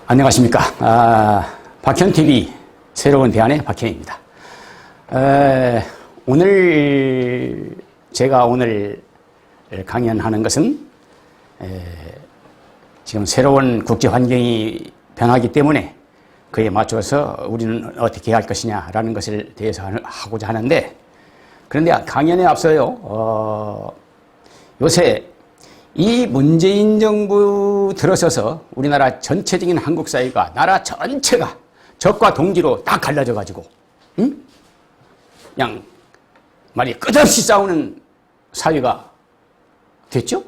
안녕하십니까. 박현TV 새로운 대안의 박현입니다. 제가 오늘 강연하는 것은 지금 새로운 국제 환경이 변하기 때문에 그에 맞춰서 우리는 어떻게 할 것이냐라는 것을 대해서 하고자 하는데, 그런데 강연에 앞서요, 요새 이 문재인 정부 들어서서 우리나라 전체적인 한국 사회가, 나라 전체가 적과 동지로 딱 갈라져 가지고, 그냥 말이 끝없이 싸우는 사회가 됐죠?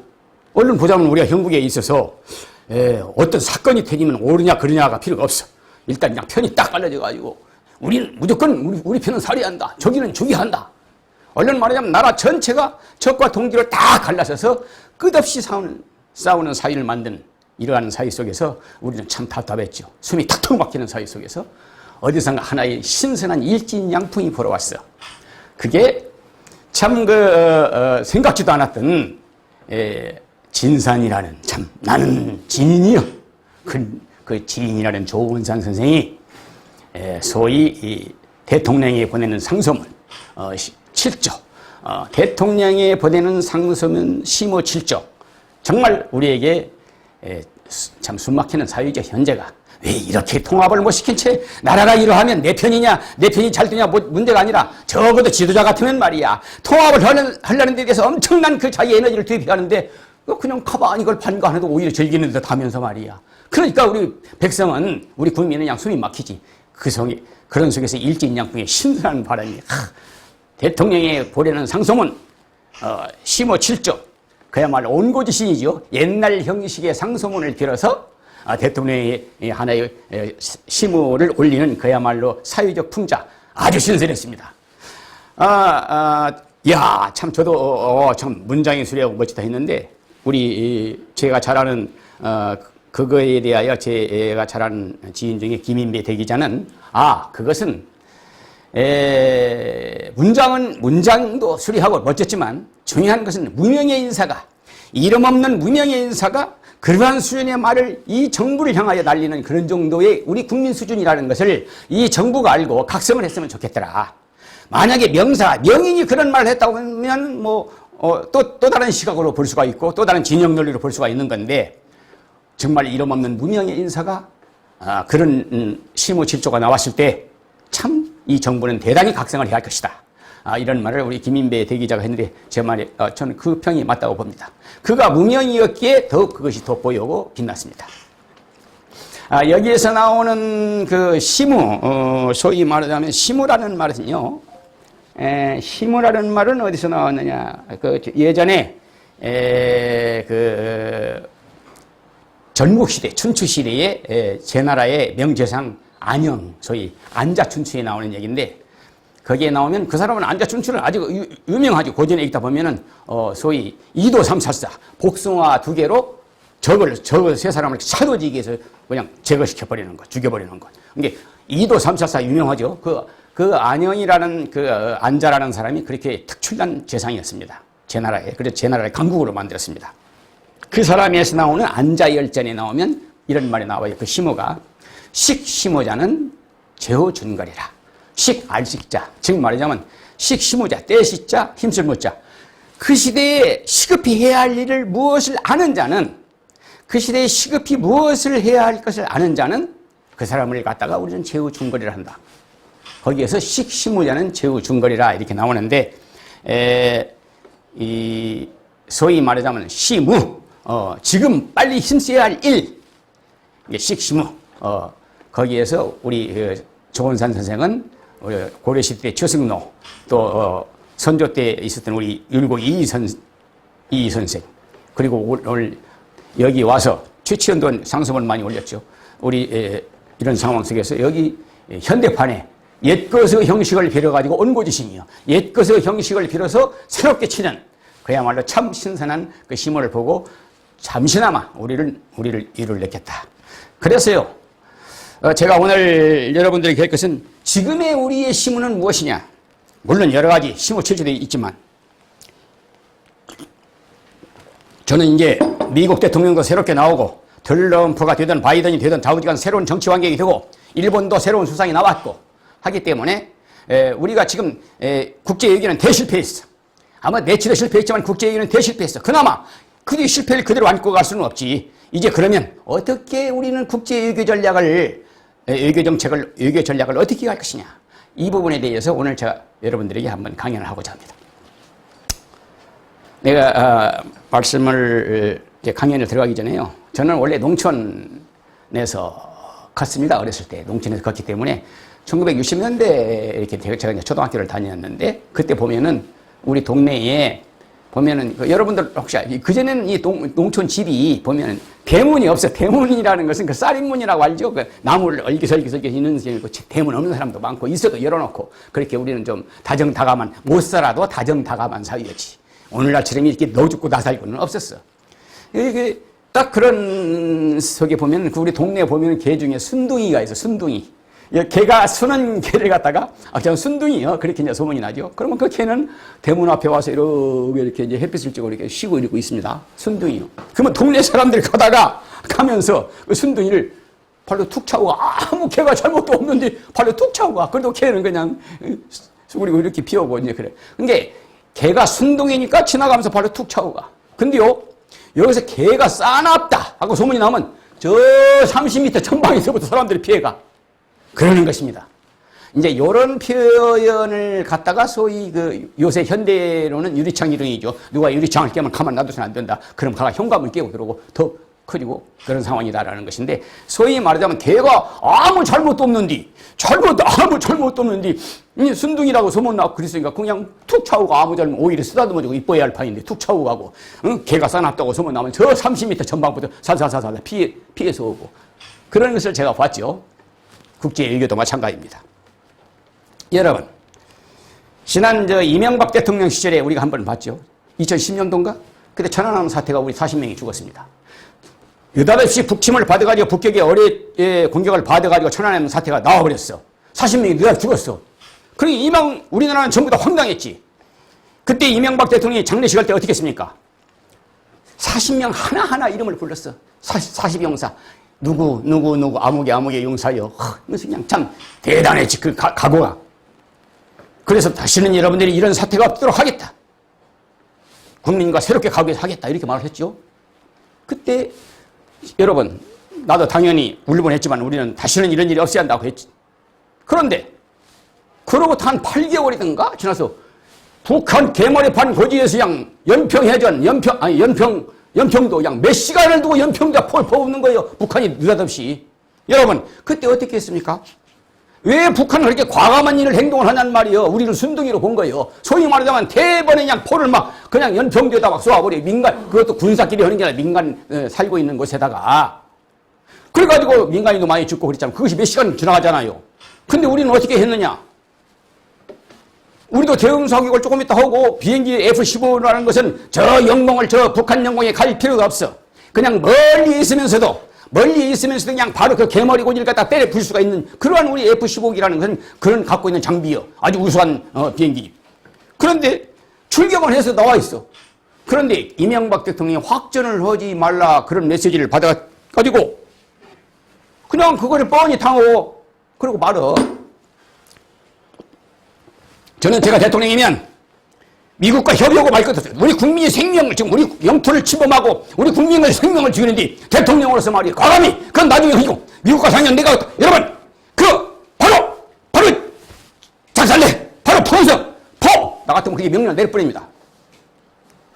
얼른 보자면 우리가 형국에 있어서 어떤 사건이 터지면 옳으냐 그러냐가 필요가 없어. 일단 그냥 편이 딱 갈라져 가지고 우리는 무조건 우리 편은 살해한다, 저기는 죽이한다. 얼른 말하자면 나라 전체가 적과 동지로 다 갈라서서 끝없이 싸우는 사회를 만든 이러한 사회 속에서 우리는 참 답답했죠. 숨이 탁탁 막히는 사회 속에서 어디선가 하나의 신선한 일진양풍이 불어왔어. 그게 참 생각지도 않았던 진산이라는, 참 나는 진인이요. 그 진인이라는 조은산 선생이 소위 이 대통령이 보내는 상소문 7조, 대통령이 보내는 상소문 심호 7조, 정말 우리에게 참 숨막히는 사회적 현재가, 왜 이렇게 통합을 못 시킨 채 나라가 이러하면 내 편이냐 내 편이 잘 되냐 문제가 아니라 적어도 지도자 같으면 말이야 통합을 하려는 데 대해서 엄청난 그 자기 에너지를 투입하는데 그냥 가만히 이걸 반가하는데 오히려 즐기는 듯 하면서 말이야. 그러니까 우리 백성은, 우리 국민은 그냥 숨이 막히지. 그런 속에서 일진양풍의 신선한 바람이, 대통령이 보내는 상소문 심호 7조, 그야말로 온고지신이죠. 옛날 형식의 상소문을 빌어서 대통령이 하나의 심호를 올리는 그야말로 사회적 풍자, 아주 신선했습니다. 참 저도 참 문장이 수려하고 멋지다 했는데, 제가 잘 아는 그거에 대하여 제가 잘 아는 지인 중에 김인배 대기자는, 그것은 문장도 수려하고 멋졌지만 중요한 것은 무명의 인사가, 이름 없는 무명의 인사가 그러한 수준의 말을 이 정부를 향하여 날리는 그런 정도의 우리 국민 수준이라는 것을 이 정부가 알고 각성을 했으면 좋겠더라. 만약에 명인이 그런 말을 했다고 하면 또 다른 시각으로 볼 수가 있고 또 다른 진영 논리로 볼 수가 있는 건데, 정말 이름 없는 무명의 인사가 그런 심호 7조가 나왔을 때 참 이 정부는 대단히 각성을 해야 할 것이다. 이런 말을 우리 김인배 대기자가 했는데, 제 말에 저는 그 평이 맞다고 봅니다. 그가 무명이었기에 더욱 그것이 돋보이고 빛났습니다. 여기에서 나오는 그 심우, 소위 말하자면 심우라는 말은요, 심우라는 말은 어디서 나왔느냐? 예전에 전국시대, 춘추시대에 제나라의 명제상 안영, 소위 안자춘추에 나오는 얘기인데, 거기에 나오면 그 사람은 안자춘추를 아주 유명하죠. 고전에 읽다 보면은 소위 2도 3, 4, 4 복숭아 2개로 저걸 세 사람을 차도지게 해서 그냥 제거시켜버리는 것, 죽여버리는 것. 이게 2도 3, 4, 4 유명하죠. 그 안영이라는 안자라는 사람이 그렇게 특출난 재상이었습니다. 제나라에. 그래서 제나라를 강국으로 만들었습니다. 그 사람에서 나오는 안자열전에 나오면 이런 말이 나와요. 그 심호가, 식심호자는 제호준거리라. 알식자, 즉 말하자면 식심호자, 떼시자, 힘쓸모자. 그 시대에 시급히 해야 할 일을 무엇을 아는 자는, 그 시대에 시급히 무엇을 해야 할 것을 아는 자는 그 사람을 갖다가 우리는 제호준거리라 한다. 거기에서 식심호자는 제호준거리라 이렇게 나오는데, 소위 말하자면 시무, 지금 빨리 힘써야 할 일, 이게 식심우. 거기에서 우리 조은산 선생은 고려시대 때 최승로, 또 선조 때 있었던 우리 율곡 이희 선생, 그리고 오늘 여기 와서 최치현도 상소문을 많이 올렸죠. 우리 이런 상황 속에서 여기 현대판에 옛것의 형식을 빌어가지고 온 고지심이요. 옛것의 형식을 빌어서 새롭게 치는 그야말로 참 신선한 그 힘을 보고 잠시나마 우리를 이를 냈겠다. 그래서요, 제가 오늘 여러분들에게 할 것은 지금의 우리의 시무는 무엇이냐. 물론 여러 가지 시무 실체도 있지만 저는 이제 미국 대통령도 새롭게 나오고 트럼프가 되든 바이든이 되든 좌우지간 새로운 정치 환경이 되고 일본도 새로운 수상이 나왔고 하기 때문에 우리가 지금 국제외교는 대실패했어. 아마 내치도 실패했지만 국제외교는 대실패했어. 그나마 그 실패를 그대로 안고 갈 수는 없지. 이제 그러면 어떻게 우리는 국제외교 전략을 외교 전략을 어떻게 할 것이냐. 이 부분에 대해서 오늘 제가 여러분들에게 한번 강연을 하고자 합니다. 내가 강연을 들어가기 전에요. 저는 원래 농촌에서 컸습니다. 어렸을 때 농촌에서 컸기 때문에 1960년대 이렇게 제가 이제 초등학교를 다녔는데 그때 보면은 우리 동네에 보면은 여러분들 혹시 그전에는 이 농촌 집이 보면은 대문이 없어. 대문이라는 것은 그 쌀인문이라고 알죠. 그 나무를 얼기설기 있는 대문 없는 사람도 많고 있어도 열어놓고 그렇게 우리는 좀 다정다감한 못 살아도 다정다감한 사회였지. 오늘날처럼 이렇게 너 죽고 나 살고는 없었어. 이게 딱 그런 속에 보면 우리 동네에 보면 개 중에 순둥이가 있어. 순둥이. 개가 수는 개를 갖다가 그냥 순둥이요. 그렇게 이제 소문이 나죠. 그러면 그 개는 대문 앞에 와서 이렇게 이제 햇빛을 쬐고 이렇게 쉬고 이러고 있습니다. 순둥이요. 그러면 동네 사람들이 가면서 그 순둥이를 발로 툭 차고 아무 개가 잘못도 없는데 발로 툭 차고 가. 그래도 개는 그냥 우리 이렇게 피우고 이제 그래. 근데 개가 순둥이니까 지나가면서 발로 툭 차고 가. 근데요, 여기서 개가 싸납다 하고 소문이 나면 저 30m 전방에서부터 사람들이 피해가. 그러는 것입니다. 이제 요런 표현을 갖다가 소위 요새 현대로는 유리창 이론이죠. 누가 유리창을 깨면 가만 놔두서는 안 된다. 그럼 가가 현관을 깨고 들어오고 더 커지고 그런 상황이다라는 것인데 소위 말하자면 개가 아무 잘못도 없는데 아무 잘못도 없는데 순둥이라고 소문나고 그랬으니까 그냥 툭 차고 아무 잘못 오히려 쓰다듬어주고 이뻐야 할 판인데 툭 차고 가고 개가 싸놨다고 소문나면 저 30m 전방부터 살살살살 피해서 오고 그런 것을 제가 봤죠. 국제외교도 마찬가지입니다. 여러분, 지난 이명박 대통령 시절에 우리가 한번 봤죠. 2010년도인가? 그때 천안함 사태가 우리 40명이 죽었습니다. 느닷없이 북침을 받아가지고 북격의 어뢰 공격을 받아가지고 천안함 사태가 나와버렸어. 40명이 느닷 죽었어. 그러니 우리나라는 전부 다 황당했지. 그때 이명박 대통령이 장례식 할 때 어떻게 했습니까? 40명 하나하나 이름을 불렀어. 40용사. 누구 아무개 용사여. 그래서 그냥 참 대단했지 그 각오가. 그래서 다시는 여러분들이 이런 사태가 없도록 하겠다. 국민과 새롭게 가구해서 하겠다 이렇게 말을 했죠. 그때 여러분 나도 당연히 울분했지만 우리는 다시는 이런 일이 없어야 한다고 했지. 그런데 그러고부터 한 8개월이든가 지나서 북한 개머리판 고지에서 그냥 연평해전 연평도 그냥 몇 시간을 두고 연평도에 폴 퍼붓는 거예요. 북한이 느닷없이. 여러분 그때 어떻게 했습니까? 왜 북한은 그렇게 과감한 일을 행동을 하냔 말이에요. 우리를 순둥이로 본 거예요. 소위 말하자면 대번에 그냥 포를 그냥 연평도에다 막 쏘아버려. 민간 그것도 군사끼리 하는 게 아니라 민간 살고 있는 곳에다가. 그래가지고 민간인도 많이 죽고 그랬잖아요. 그것이 몇 시간 지나가잖아요. 근데 우리는 어떻게 했느냐? 우리도 대응사격을 조금 있다 하고 비행기 F-15라는 것은 북한 영공에 갈 필요가 없어. 그냥 멀리 있으면서도 그냥 바로 그 개머리 고지를 갖다 때려 부술 수가 있는 그러한 우리 F-15기라는 것은 그런 갖고 있는 장비요. 아주 우수한 비행기. 그런데 출격을 해서 나와 있어. 그런데 이명박 대통령이 확전을 하지 말라 그런 메시지를 받아가지고 그냥 그거를 뻔히 당하고 그러고 말어. 저는 제가 대통령이면 미국과 협의하고 말 것 없어요. 우리 국민의 생명을 지금 우리 영토를 침범하고 우리 국민의 생명을 죽이는데 대통령으로서 말이에요. 과감히 그건 나중에 하고 미국과 상의한 내가 여러분 바로 작살내 바로 나 같으면 그게 명령을 내릴 뿐입니다.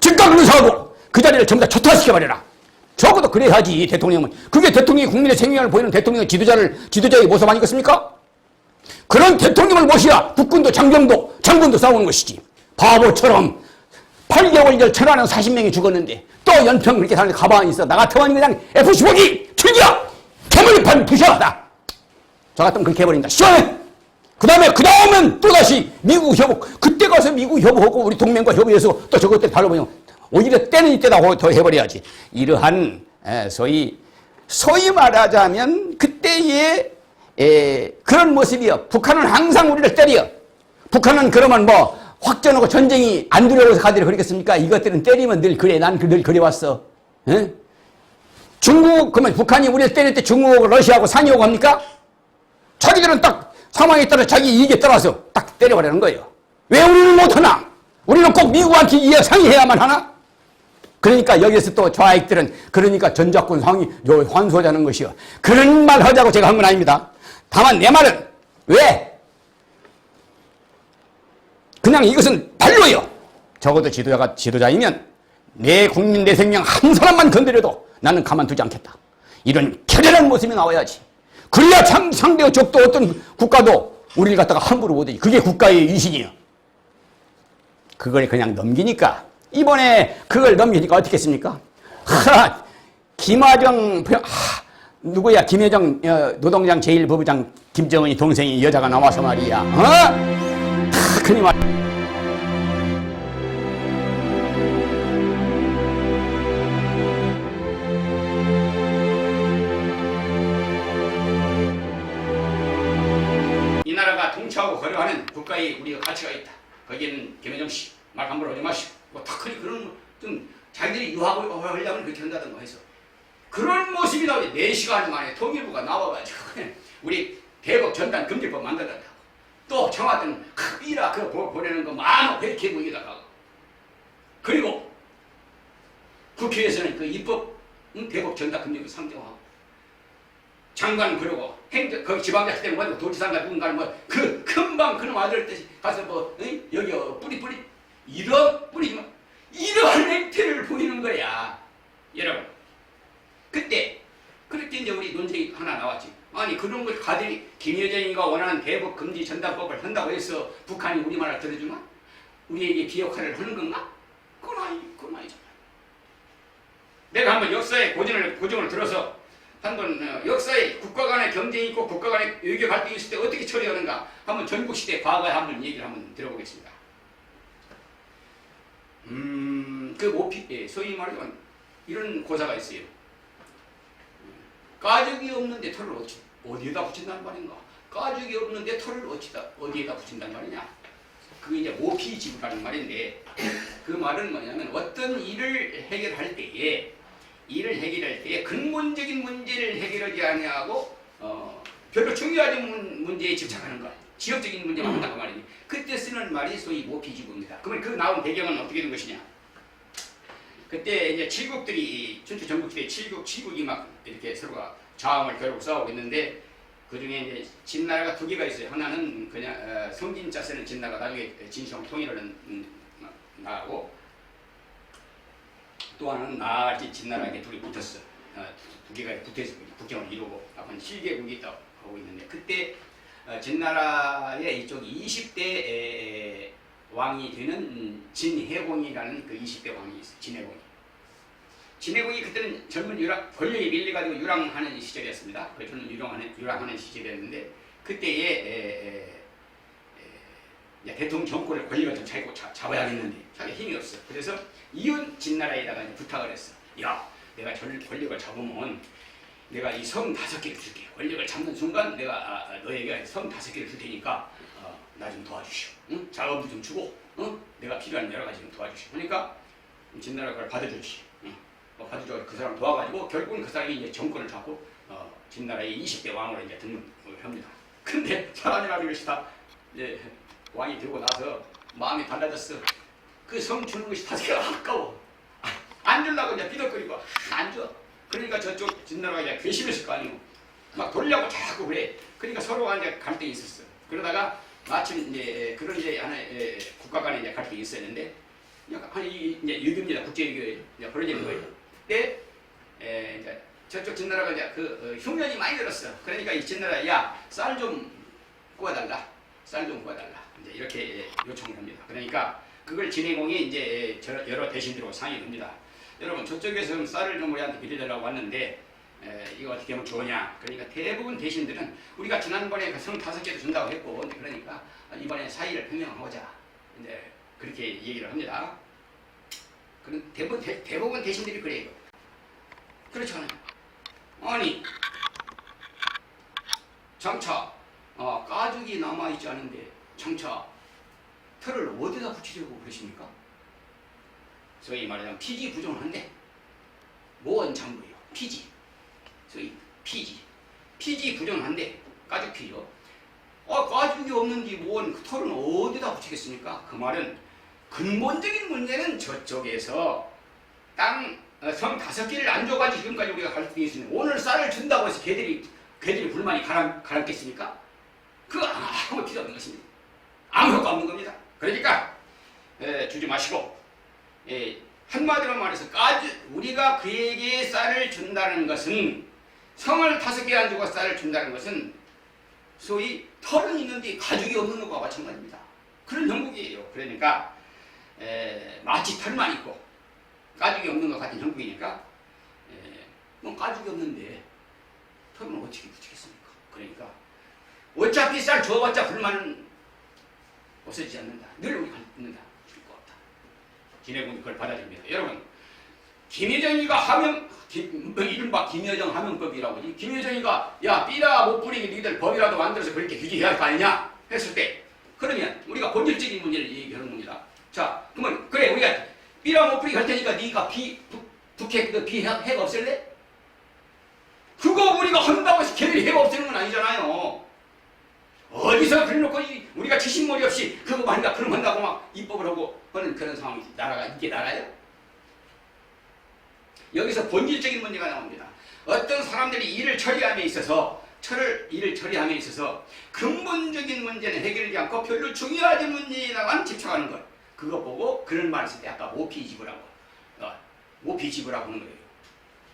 즉각 의사하고 그 자리를 전부 다 초토화시켜버려라. 적어도 그래야지 대통령은. 그게 대통령이 국민의 생명을 보이는 대통령의 지도자의 모습 아니겠습니까? 그런 대통령을 모셔야 국군도 장군도 싸우는 것이지. 바보처럼 8개월 천안은 40명이 죽었는데 또 연평 그렇게 사는데 가만히 있어. 나 같으면 그냥 F-15기 출격! 개머리판 부셔하다. 저 같으면 그렇게 해버린다. 시원해! 그 다음엔 또다시 미국 협업, 그때 가서 미국 협업하고 우리 동맹과 협의해서 또 저것들 달라보면 오히려 때는 이때다 더 해버려야지. 이러한, 소위 말하자면 그때의 그런 모습이요. 북한은 항상 우리를 때려. 북한은 그러면 뭐 확전하고 전쟁이 안 두려워서 가더라 그러겠습니까? 이것들은 때리면 늘 그래. 난 늘 그래왔어. 에? 중국, 그러면 북한이 우리를 때릴 때 중국하고 러시아하고 상의하고 합니까? 자기들은 딱 상황에 따라 자기 이익에 따라서 딱 때려버리는 거예요. 왜 우리는 못하나? 우리는 꼭 미국한테 상의해야만 하나? 그러니까 여기서 또 좌익들은 그러니까 전작권 환수하자는 것이요. 그런 말 하자고 제가 한 건 아닙니다. 다만 내 말은 왜? 그냥 이것은 발로요. 적어도 지도자이면 내 국민 내 생명 한 사람만 건드려도 나는 가만두지 않겠다. 이런 결연한 모습이 나와야지. 그래야 상대의 적도 어떤 국가도 우리를 갖다가 함부로 못하지. 그게 국가의 위신이요. 그걸 그냥 넘기니까 이번에 그걸 넘기니까 어떻게 했습니까? 김하정 누구야? 김혜정 노동당 제1부부장 김정은이 동생이 여자가 나와서 말이야. 큰일 말. 이 나라가 통치하고 거래하는 국가의 우리가 가치가 있다. 거기에는 김혜정 씨 말 함부로 하지 마시고 다 그런 좀 자기들이 유학을 하려면 그렇게 한다든가 해서 그런 모습이 나오지. 4시간 만에 통일부가 나와가지고 우리 대북 전단 금지법 만들었다고. 또 청와대는 이라 그거 보내는 거 마음 그렇게 보이다가 그리고 국회에서는 그 입법 대북 전단 금지법 상정하고 장관 그러고 행정 거기 지방자치 때문에 뭐 도지사가 누군가 뭐 그 금방 그놈 아들 때 가서 뭐 여기 뿌리 뿌리지만 이러한 행태를 보이는 거야. 여러분 그때 그렇게 이제 우리 논쟁이 하나 나왔지. 아니 그런 걸 가들이 김여정이가 원하는 대북 금지 전단법을 한다고 해서 북한이 우리말을 들어주나? 우리에게 비역할을 하는 건가? 그건 아니잖아. 내가 한번 역사의 고정을 들어서 한번 역사에 국가 간의 경쟁이 있고 국가 간의 외교 갈등이 있을 때 어떻게 처리하는가 한번 전국시대 과거에 한번 얘기를 한번 들어보겠습니다. 그 모피, 소위 말하면 이런 고사가 있어요. 가죽이 없는데 털을 어디에다 붙인다는 말인가? 가죽이 없는데 털을 어디에다 붙인단 말이냐? 그게 이제 모피지구라는 말인데 그 말은 뭐냐면 어떤 일을 해결할 때에 근본적인 문제를 해결하지 아니하고 별로 중요하지 문제에 집착하는 것. 지역적인 문제만 한다고 말이니 그때 쓰는 말이 소위 모피지구입니다. 그러면 그 나온 배경은 어떻게 된 것이냐? 그때 이제 칠국들이 춘추 전국시대 칠국이 막 이렇게 서로가 좌우을 겨루고 싸우고 있는데 그 중에 이제 진나라가 2개가 있어요. 하나는 그냥 성진자 쓰는 진나라가 나중에 진시황 통일을 나가고 또 하나는 나아갈지 진나라에게 둘이 붙었어. 2개가 붙어서 국경을 이루고 앞은 7개국이 있다고 하고 있는데 그때 진나라의 이쪽 20대 왕이 되는 진해공이라는 그 20대 왕이 있어요. 진해공이 그때는 젊은 권력이 밀려가지고 유랑하는 시절이었습니다. 그 젊은 유랑하는 시절이었는데 그때에 대통령 정권을 권력을 좀 잡아야겠는데 자기 힘이 없어. 그래서 이웃 진나라에다가 부탁을 했어. 야, 내가 권력을 잡으면 내가 이 성 5개를 줄게. 권력을 잡는 순간 내가 너에게 성 5개를 줄 테니까 나 좀 도와주시오. 응? 자금도 좀 주고 내가 필요한 여러 가지 좀 도와주시오. 그러니까 진나라가 그걸 받아주지. 받아줘 그 사람 도와가지고 결국은 그 사람이 이제 정권을 잡고 진나라의 20대 왕으로 이제 등극을 합니다. 근데 사람이라는 것이 다 왕이 되고 나서 마음이 달라졌어. 그 성 주는 것이 5개가 아까워. 안 주려고 이제 비덕거리고 안 줘. 그러니까 저쪽 진나라가 이제 괘씸했을 거 아니고 막 돌려고 자꾸 그래. 그러니까 서로가 이제 갈등이 있었어. 그러다가 마침 이제 그런 이제 하나의 국가 간에 이제 갈등이 있었는데 이제 유교입니다. 국제유교에 이제 벌어지는 거예요. 그때 이제 저쪽 진나라가 이제 흉년이 많이 들었어. 그러니까 이 진나라 야 쌀 좀 구워달라. 쌀 좀 구워달라. 이제 이렇게 요청을 합니다. 그러니까 그걸 진해공이 이제 여러 대신들하고 상의를 합니다. 여러분 저쪽에서는 쌀을 좀 우리한테 빌려달라고 왔는데 이거 어떻게 하면 좋으냐. 그러니까 대부분 대신들은 우리가 지난번에 그 성 5개도 준다고 했고, 그러니까 이번에 사의를 표명하고자 이제 그렇게 얘기를 합니다. 그런 대부분 대신들이 그래요. 그렇잖아요. 아니, 장차 가죽이 남아있지 않은데 장차 털을 어디다 붙이려고 그러십니까? 소위 말하자면 피지 부종한데 모원 장부예요. 피지. 소위 피지 부종한데 가죽 피죠. 가죽이 없는데 모원 그 털은 어디다 붙이겠습니까? 그 말은 근본적인 문제는 저쪽에서 땅 성 5개를 안 줘가지고 지금까지 우리가 갈등이 있으면 오늘 쌀을 준다고 해서 걔들이 불만이 가라앉겠습니까? 그거 아무 필요 없는 것입니다. 아무 효과 없는 겁니다. 그러니까 주지 마시고 한마디로 말해서 우리가 그에게 쌀을 준다는 것은 성을 5개 안 주고 쌀을 준다는 것은 소위 털은 있는데 가죽이 없는 것과 마찬가지입니다. 그런 형국이에요. 그러니까 마치 털만 있고 가죽이 없는 것 같은 형국이니까 뭐 가죽이 없는데 털은 어떻게 붙이겠습니까? 그러니까 어차피 쌀 줘봤자 불만은 없어지지 않는다. 늘 우리가 있는다. 줄 것 없다. 기내군이 그걸 받아줍니다. 여러분, 김여정이가 이른바 김여정 하명법이라고 하지. 김여정이가 야 삐라 못 부리게 니들 법이라도 만들어서 그렇게 규제해야 할 거 아니냐 했을 때, 그러면 우리가 본질적인 문제를 얘기하는 겁니다. 자, 그러면 그래 우리가 삐라 못 부리게 할 테니까 네가 핵 없앨래? 그거 우리가 한다고 해서 걔들이 핵 없애는 건 아니잖아요. 어디서 그래놓고 우리가 치신머리 없이 그거 한다 그럼 한다고 막 입법을 하고 하는 그런 상황이 이게 나라예요? 여기서 본질적인 문제가 나옵니다. 어떤 사람들이 일을 처리함에 있어서 근본적인 문제는 해결되지 않고 별로 중요하지 문제에다만 집착하는 것, 그거 보고 그런 말을 했을 때 아까 모피지부라고 하는 거예요.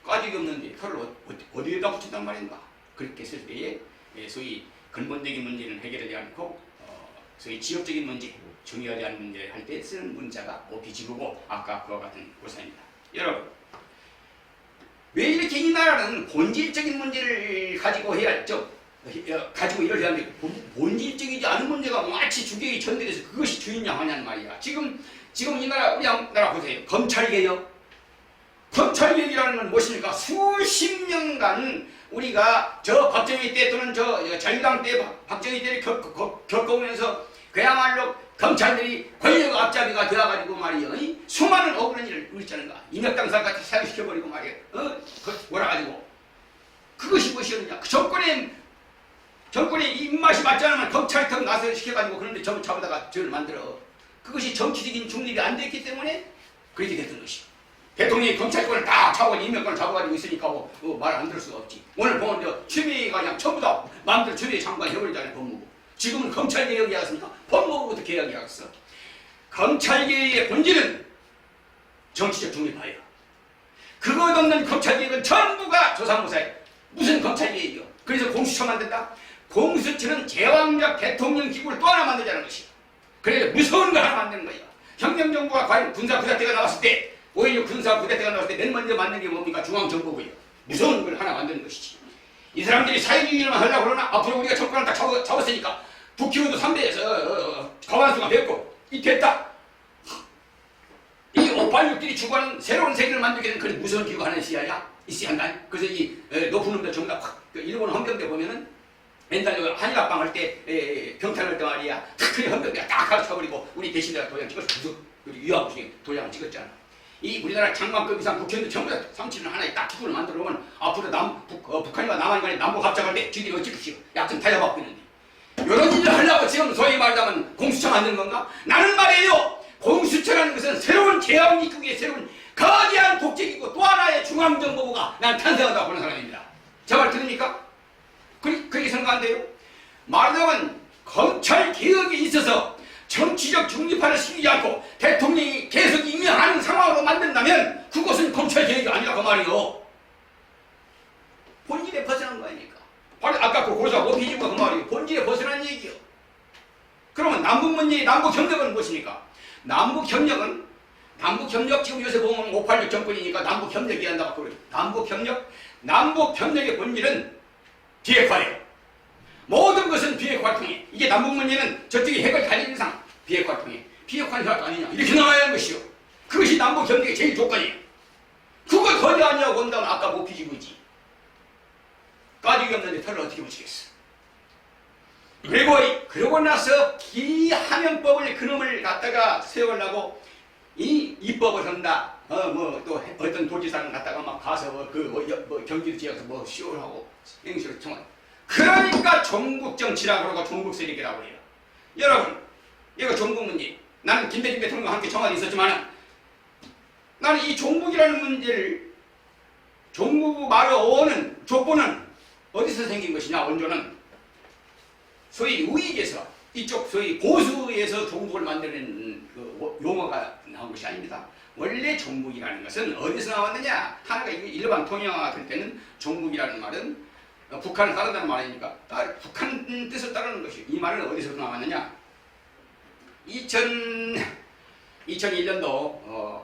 가죽이 없는데 털을 어디에다 붙인단 말인가? 그렇게 했을 때에 소위 근본적인 문제는 해결하지 않고 소위 지역적인 문제, 중요하지 않은 문제 할 때 쓰는 문자가 모피지부고 아까 그와 같은 고사입니다. 여러분, 왜 이렇게 이 나라는 본질적인 문제를 가지고 가지고 일을 해야 하는데 본질적이지 않은 문제가 마치 주객이 전달해서 그것이 주인냐 하냐는 말이야. 지금 이 나라, 우리 나라 보세요. 검찰개혁이라는 건 무엇입니까? 수십 년간 우리가 저 박정희 때 또는 저 자유당 때 박정희 때를 겪어오면서 그야말로 검찰들이 권력 앞잡이가 되어가지고 말이에요. 수많은 억울한 일을 일자는가. 인혁당사까지 사유시켜버리고 말이에요. 몰아가지고. 그것이 무엇이었느냐. 그 정권의 입맛이 맞지 않으면 검찰청 나서 시켜가지고 그런데 잡아다가 죄를 만들어. 그것이 정치적인 중립이 안 됐기 때문에 그렇게 됐던 것이요. 대통령이 검찰권을 다 잡아가지고 인명권을 잡아가지고 있으니까 말 안 들을 수가 없지. 오늘 보면 추미애가 그냥 전부 다 마음대로 추미애 장관 해버리잖아요. 법무부. 지금은 검찰개혁이 하겠습니까? 법무부부터 개혁이 하겠어. 검찰개혁의 본질은 정치적 중립화예요. 그것 없는 검찰개혁은 전부가 조삼모사예요. 무슨 검찰개혁이요? 그래서 공수처 만든다? 공수처는 제왕적 대통령 기구를 또 하나 만들자는 것이요. 그래서 무서운 걸 하나 만드는 거예요. 혁명정부가 과연 군사부대때가 나왔을 때, 오히려 군사부대때가 나왔을 때 맨 먼저 만든 게 뭡니까? 중앙정보고요. 무서운 걸 하나 만드는 것이지. 이 사람들이 사회주의만 하려고 그러나 앞으로 우리가 정권을 딱 잡았으니까 국회의원도 3대에서 과반수가 됐고 됐다. 이 586들이 추구하는 새로운 세계를 만들게 되는 그런 무서운 기구가 하나 있어야 한다. 그래서 이 높은 놈들 정답 일본 헌병대 보면은 옛날 한일합방 할 때 병탄 할 때 말이야. 그 헌병대가 딱 가르쳐버리고 우리 대신대가 도장 찍었어. 우리 유학부 중에 도장을 찍었잖아. 이 우리나라 장관급 이상 국회의원들 전부 다 37년 하나의 딱 기구를 만들어 놓으면 앞으로 북한과 남한 간에 남북 합작할 때 지들이 어찌겠어요. 약점 다 잡아먹고 있는데. 이런 일을 하려고 지금 소위 말하자면 공수처 만드는 건가? 나는 말이에요. 공수처라는 것은 새로운 제왕기구의 새로운 거대한 독재기구 또 하나의 중앙정보부가 난 탄생한다고 보는 사람입니다. 제 말 들으니까? 그렇게 생각한대요. 말하자면 검찰개혁이 있어서 정치적 중립화를 시키지 않고 대통령이 계속 임명하는 상황으로 만든다면 그것은 검찰개혁이 아니라 그 말이요. 본질에 벗어난 거 아닙니까? 바로 아까 그 고사 모피지부가 그 말이요. 본질에 벗어난 얘기요. 그러면 남북문제, 남북협력은 무엇입니까? 남북협력 지금 요새 보면 586 정권이니까 남북협력 얘기한다고 그러죠. 남북협력 남북 협력의 본질은 비핵화예요. 모든 것은 비핵화를 통해. 이게 남북 문제는 저쪽이 핵을 달리는 이상 비핵화를 통해. 비핵화는 할 거 아니냐. 이렇게 나와야 하는 것이요. 그것이 남북 협력의 제일 조건이에요. 그걸 거대하냐고 본다면 아까 못 뒤집어지. 가죽이 없는데 털을 어떻게 붙이겠어. 그러고 나서 기하면법을 그놈을 갖다가 세우려고 이 입법을 한다. 또 어떤 도지사를 갖다가 막 가서 경기도 지역에서 뭐 쇼를 하고 행시를 통한. 그러니까 종북 정치라고 그러고 종북 세력이라고 그래요. 여러분, 이거 종북 문제. 나는 김대중 대통령과 함께 청와대에 있었지만 나는 이 종북이라는 문제를 종북 말을 어는 족보는 어디서 생긴 것이냐. 원조는 소위 우익에서 이쪽 소위 보수에서 종북을 만드는 그 용어가 나온 것이 아닙니다. 원래 종북이라는 것은 어디서 나왔느냐. 하나가 일반 통영화 될 때는 종북이라는 말은 북한을 따른다는 말이니까 북한 뜻을 따르는 것이. 이 말은 어디서 나왔느냐. 2001년도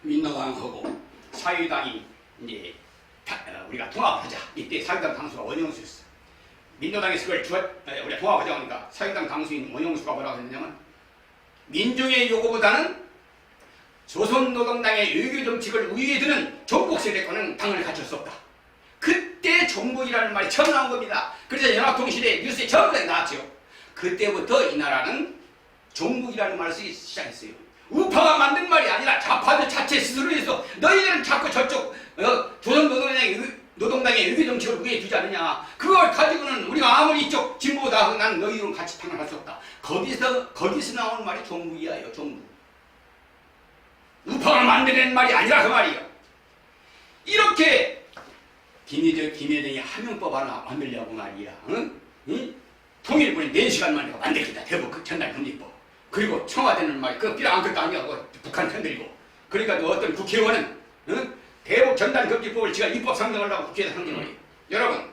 민노당하고 사회당이 이제 우리가 통합하자. 이때 사회당 당수가 원영수였어. 민노당에서 그걸 우리가 통합하자 하니까 사회당 당수인 원영수가 뭐라고 했냐면 민중의 요구보다는 조선노동당의 외교정책을 우위에 두는 종북 세력과는 당을 갖출 수 없다. 그때 종북이라는 말이 처음 나온 겁니다. 그래서 연합통일시대 뉴스에 처음 나왔죠. 그때부터 이 나라는 종북이라는 말을 쓰기 시작했어요. 우파가 만든 말이 아니라 좌파들 자체 스스로에서 너희들은 자꾸 저쪽 조선노동당의 외교정책을 위에 두지 않느냐. 그걸 가지고는 우리가 아무리 이쪽 진보다 난 너희들은 같이 탄핵할 수 없다. 거기서 나오는 말이 종북이야요. 종북. 우파가 만들어낸 말이 아니라 그 말이에요. 이렇게 김여정이 하명법 하나 만들려고 말이야. 응? 통일부는 4시간 만에 만들겠다. 대북 전달금지법. 그리고 청와대는 말이 그 필요 안 것도 아니고 북한 편들이고. 그러니까 또 어떤 국회의원은 대북 전달금지법을 지가 입법 상정하려고 국회에서 상정을 해요. 여러분,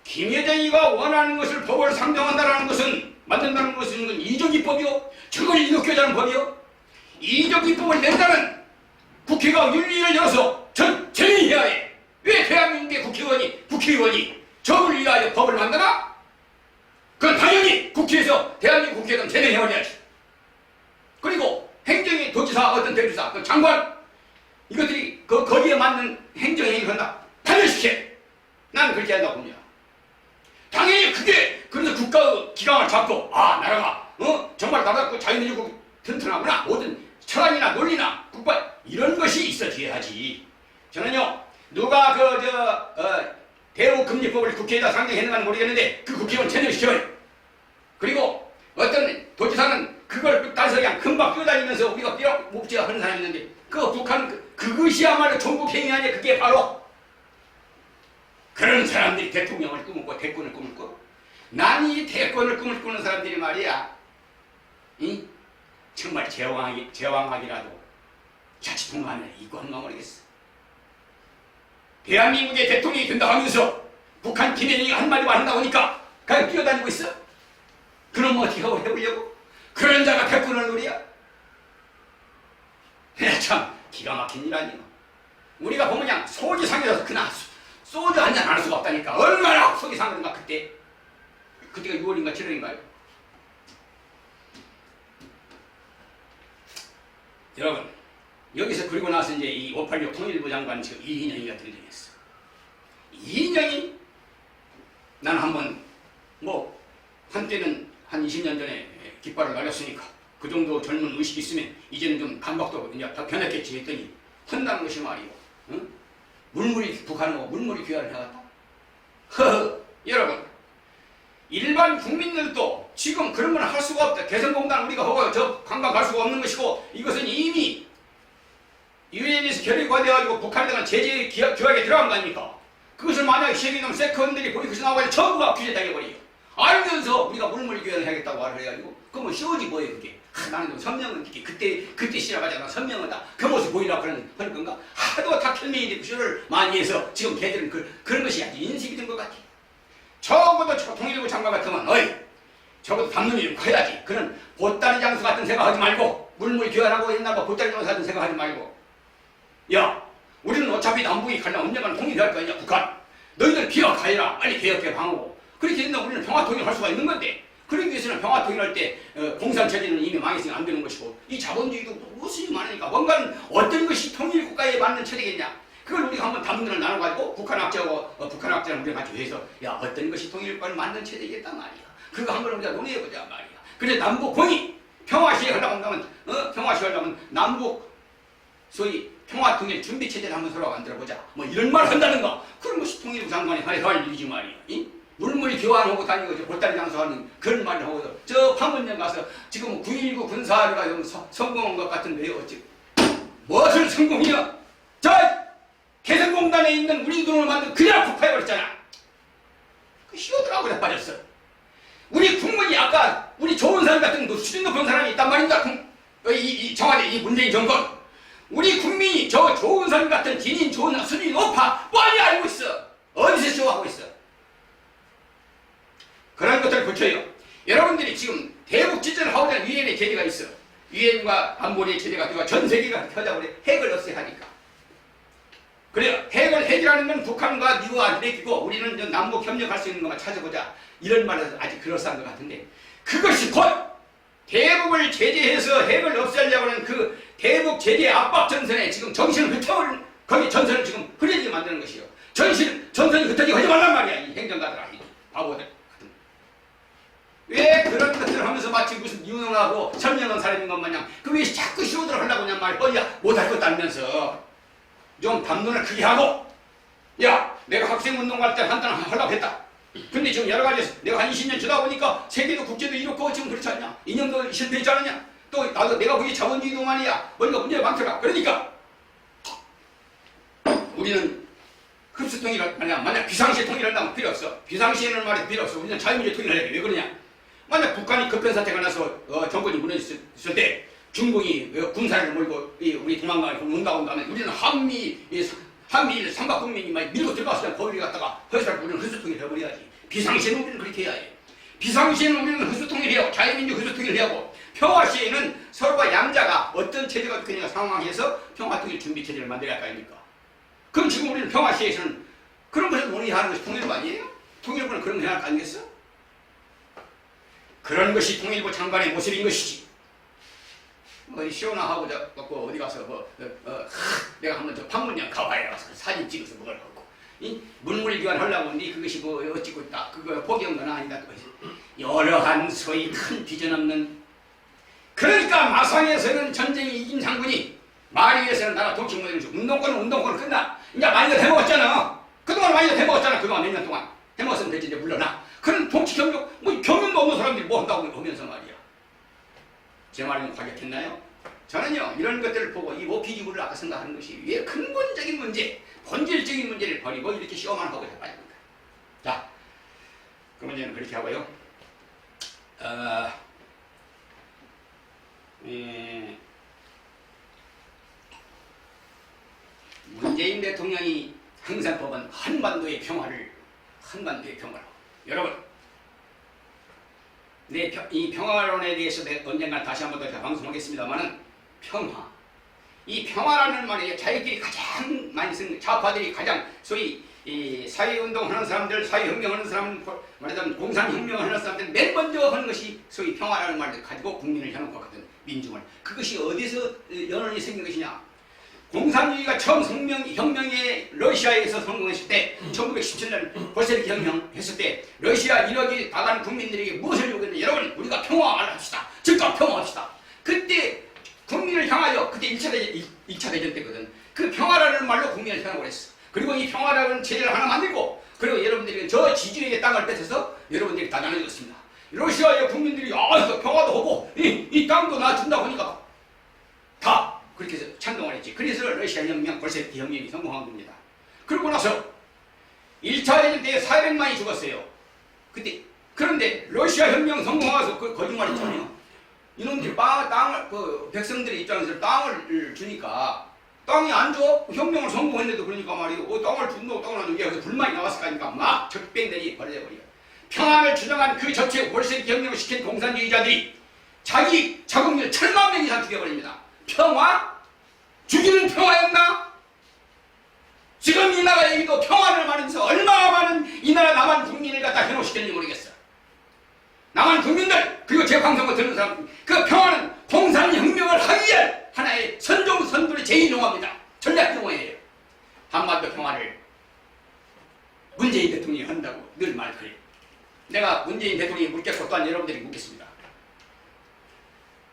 김여정이가 원하는 것을 법을 상정한다는 것은 만든다는 것은 이적입법이요. 저걸 이적교자는 법이요. 이적입법을 낸다는 국회가 윤리를 열어서 전쟁해야 해. 왜 대한민국의 국회의원이 저를 위하여 법을 만드나? 그건 당연히 대한민국 국회에서 제대로 해버려야지. 그리고 행정의 도지사, 어떤 대주사, 그 장관, 이것들이 거기에 맞는 행정행위를 한다. 단련시켜. 나는 그렇게 한다고 봅니다. 당연히 그래서 국가의 기강을 잡고, 나라가, 정말 나라가 자유민주국이 튼튼하구나. 모든 철학이나 논리나 국가, 이런 것이 있어줘야 하지. 저는요, 누가 대북금지법을 국회에다 상정했는가는 모르겠는데, 그 국회의원 제대로 시켜요. 그리고 어떤 도지사는 그걸 따서 그냥 금방 뛰어다니면서 우리가 삐럭목지가 하는 사람이 있는데, 그것이야말로 종북행위 아니야. 그게 바로 그런 사람들이 대통령을 꿈꾸고 대권을 꿈을 꿔. 난 이 대권을 꿈을 꾸는 사람들이 말이야, 정말 제왕학이라도 자칫 통과하면 이거 한가 모르겠어. 대한민국의 대통령이 된다 하면서 북한 김여정이 한마디만 한다고 하니까 그냥 뛰어다니고 있어? 그럼 어떻게 하고 해보려고? 그런 자가 대권을 누리야? 참 기가 막힌 일 아니야. 우리가 보면 그냥 속이 상해서 그냥 소주 한잔 안 할 수가 없다니까. 얼마나 속이 상했는가 그때가 6월인가 7월인가요? 여러분, 여기서 그리고 나서 이제 이 586 통일부 장관 지금 이인영이가 등장했어. 이인영이 나는 한번 한때는 한 20년 전에 깃발을 날렸으니까 그 정도 젊은 의식이 있으면 이제는 좀 감각도 이제 더 변했겠지 했더니 한다는 것이 말이요. 북한하고 물물이 귀화를 해갔다. 여러분, 일반 국민들도 지금 그런 건 할 수가 없다. 개성공단 우리가 하고 저 관광 갈 수가 없는 것이고, 이것은 이미 유엔에서 결의가 되어가지고 북한에 대한 제재 규약에 들어간 거 아닙니까? 그것을 만약에 시행해놓으면 세컨들이 보이콧이 나와가지고 전부가 규제당해버려요. 알면서 우리가 물물 교환을 해야겠다고 말을 해가지고, 그러면 쉬워지 뭐예요 그게? 나는 좀 선명은 그때 시작하자면 선명하다. 그 모습 보이려고 하는 건가? 하도 다큐멘터리 쇼를 많이 해서 지금 걔들은 그런 것이 아주 인식이 된 것 같아. 적어도 통일부 장관 같으면 적어도 담론이 좀 커야지. 그런 보따리 장수 같은 생각하지 말고, 물물 교환하고 옛날 보따리 장수 같은 생각하지 말고, 야, 우리는 어차피 남북이 갈라 언젠가는 통일될 거 아니냐 북한. 너희들 개혁하여라. 빨리 개혁해 방하고. 그렇게 된다면 우리는 평화통일을 할 수가 있는 건데 그러기 위해서는 평화통일할 때 공산체제는 이미 망했으니 안 되는 것이고 이 자본주의도 무엇이 많으니까 뭔가는 어떤 것이 통일국가에 맞는 체제겠냐. 그걸 우리가 한번 담론을 나눠가지고 북한학자하고 북한학자랑 우리가 같이 해서 야 어떤 것이 통일국가를 만든 체제겠단 말이야. 그거 한번 우리가 논의해보자 말이야. 그래 남북 공이 평화시에 하려고 한다면 평화시에 하려면 남북 소위 평화통일 준비체제를 한번 서로 만들어보자. 뭐 이런 말 한다는가. 그런 것이 통일부 장관이 할 일이지 말이야. 이? 물물 교환하고 다니고 보따리 장사하는 그런 말을 하고 저 판문점 가서 지금 9.19 군사합의가 성공한 것 같은데 어찌 무엇을 성공이야? 자 개성공단에 있는 우리 돈을 만든 그냥 폭파해버렸잖아. 그 희어들하고 그래 빠졌어. 우리 국민이 아까 우리 좋은 사람 같은 수준 높은 사람이 있단 말입니다. 이 청와대 이 문재인 정권 우리 국민이 저 좋은 사람 같은 진인 좋은 수준이 높아 뻔히 알고 있어. 어디서 쇼하고 있어. 그런 것들을 고쳐요. 여러분들이 지금 대북 지진을 하고자 하는 유엔의 제재가 있어. 유엔과 안보리의 제재가 들어가 전 세계가 하자고 그래. 핵을 없애야 하니까. 그래요. 핵을 해결하는 건 북한과 미국과 미국이고 우리는 남북 협력할 수 있는 것만 찾아보자. 이런 말은 아직 그럴싸한 것 같은데 그것이 곧 대북을 제재해서 핵을 없애려고 하는 그 대북 제재 압박 전선에 지금 정신을 흩어올 거기 전선을 지금 흐려지게 만드는 것이요. 전선이 흩어지게 하지 말란 말이야. 이 행정가들아. 이 바보들. 왜 그런 것들을 하면서 마치 무슨 유능하고 현명한 사람인 것 마냥 그 왜 자꾸 쇼들을 하려고 그냥 말이야. 못할 것도 알면서 좀 담론을 크게 하고 야 내가 학생운동 갈 때 한단 하려고 했다. 근데 지금 여러 가지 내가 한 20년 지다 보니까 세계도 국제도 이렇고 지금 그렇지 않냐. 이념도 실패했지 않느냐. 또 나도 내가 거기 자본주의도 말이야. 뭔가 문제가 많더라. 그러니까 우리는 흡수 통일을 만약 비상시에 통일을 한다면 필요 없어. 비상시에는 말이 필요 없어. 우리는 자유민주 통일을 해야 돼. 왜 그러냐. 만약 북한이 급변 사태가 나서 정권이 무너졌을 때 중국이 군사를 몰고 우리 도망가고 온다고 하면 우리는 한미일 삼각국민이 밀고 들어갔을 때 거기를 갖다가 허위사를 우리는 흡수통일을 해버려야지. 비상시에는 우리는 그렇게 해야 해. 비상시에는 우리는 흡수통일을 해야 자유민주 흡수통일을 해야 하고 평화시에는 서로가 양자가 어떤 체제가 되느냐 상황에서 평화통일 준비체제를 만들어야 할 거 아닙니까? 그럼 지금 우리는 평화시에서는 그런 것을 논의하는 것이 통일부 아니에요? 통일부는 그런 거 해야 할 거 아니겠어? 그런 것이 통일부 장관의 모습인 것이지. 시원하고 어디 가서 내가 한번 저 판문점 가봐야 가서 사진 찍어서 뭘 하고 이 문물교환 하려고 하는데 그것이 뭐 어찌고 있다 그거 포기한 건 아니다. 여러한 소위 큰 비전 없는 그러니까 마상에서는 전쟁이 이긴 장군이 말에 의해서는 나라 통치 못해는 운동권은 끝나. 이제 많이도 해먹었잖아. 그동안 많이도 해먹었잖아. 그동안 몇 년 동안 해먹었으면 되지. 이제 물러나. 그런 통치 경력 뭐 경력도 없는 사람들이 뭐 한다고 하면서 말이야. 제 말은 과격했나요? 저는요 이런 것들을 보고 이 오피지구를 아까 생각하는 것이 왜 근본적인 문제, 본질적인 문제를 버리고 이렇게 시험만 하고 해봐야합니다. 자, 그 문제는 그렇게 하고요. 문재인 대통령이 항상 뽑은 한반도의 평화를 여러분 이 평화론에 대해서 언젠가 다시 한번 더 방송하겠습니다만은 이 평화라는 말이 자기들이 가장 많이 쓰는 좌파들이 가장 소위 이 사회운동 하는 사람들, 사회혁명 하는 사람, 말하자면 공산혁명 하는 사람들 맨 먼저 하는 것이 소위 평화라는 말을 가지고 국민을 해놓고 하거든. 민중을. 그것이 어디서 연원이 생긴 것이냐. 공산주의가 처음 혁명에 러시아에서 성공했을 때 1917년 볼셰비키 혁명 했을 때 러시아 1억이 나가는 국민들에게 무엇을 요구했느냐. 여러분 우리가 평화를 합시다. 즉각 평화합시다. 그때 국민을 향하여 그때 1차 대전 때거든. 그 평화라는 말로 국민을 향하고 그랬어. 그리고 이 평화라는 체제를 하나 만들고 그리고 여러분들이 저 지주에게 땅을 뺏어서 여러분들이 다 나눠줬습니다. 러시아의 국민들이 평화도 하고 이 땅도 놔준다고 하니까 다 그렇게 해서 찬동을 했지. 그래서 러시아 혁명, 볼셰비키 혁명이 성공한 겁니다. 그러고 나서 1차 대전 때 400만이 죽었어요. 그런데 러시아 혁명 성공하서 그 거짓말 했잖아요. 이놈들이 백성들의 입장에서 땅을 주니까 땅이 안 줘? 혁명을 성공했는데도 그러니까 말이에요. 땅을 준다고 땅을 안 주니까 그래서 불만이 나왔을 거니까 막 적병들이 벌어져버려요. 평화를 주장한 그 적체 볼셰비키 혁명을 시킨 공산주의자들이 자기 자국민을 1000만 명 이상 죽여버립니다. 평화? 죽이는 평화였나? 지금 이 나라 얘기도 평화를 말하면서 얼마나 많은 이 나라 남한 국민을 갖다 해노시켰는지 모르겠어. 남한 국민들 그리고 제 방송을 듣는 사람 그 평화는 공산혁명을 하기 위한 하나의 선종선두의 제1용어입니다. 전략용어예요. 한반도 평화를 문재인 대통령이 한다고 늘 말해요. 내가 문재인 대통령이 묻겠고 또한 여러분들이 묻겠습니다.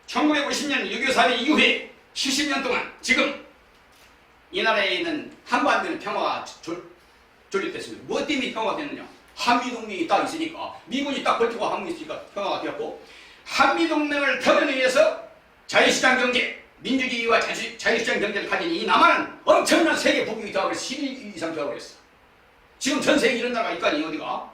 1950년 6.25 사변 이후에 70년 동안 지금 이 나라에 있는 한반도는 평화가 존립됐습니다. 무엇 때문에 평화가 됐느냐? 한미동맹이 딱 있으니까 미군이 딱 버티고 한국이 있으니까 평화가 되었고 한미동맹을 터전에 위해서 자유시장 경제, 민주주의와 자유시장 경제를 가진 이 남한은 엄청난 세계 북극이 되어버렸어. 11위 이상 되어버렸어. 지금 전 세계 이런 나라가 있거니 어디가?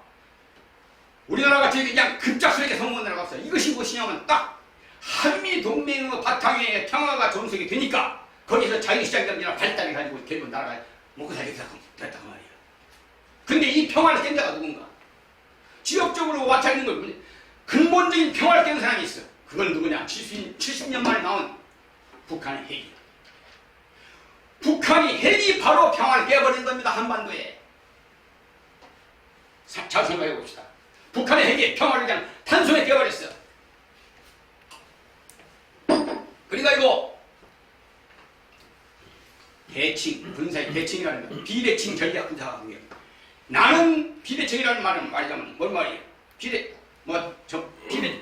우리나라 같이 그냥 급작스럽게 성공한 나라가 없어. 이것이 무엇이냐면 딱 한미동맹의 바탕에 평화가 존속이 되니까 거기서 자유시장 경제나 발달이 가지고 결국 나라가 먹고 살게 됐단 말이야. 근데 이 평화를 깬 자가 누군가? 지역적으로 와차 있는 걸 근본적인 평화를 깬 사람이 있어. 그건 누구냐? 70년 만에 나온 북한의 핵이. 북한이 핵이 바로 평화를 깨버린 겁니다. 한반도에. 잘 생각해 봅시다. 북한의 핵이 평화를 그냥 단숨에 깨버렸어. 그러니까 이거 대칭, 군사의 대칭이라는 거, 비대칭 전략 군사가 그게. 나는 비대칭이라는 말은 말하자면 뭔 말이에요?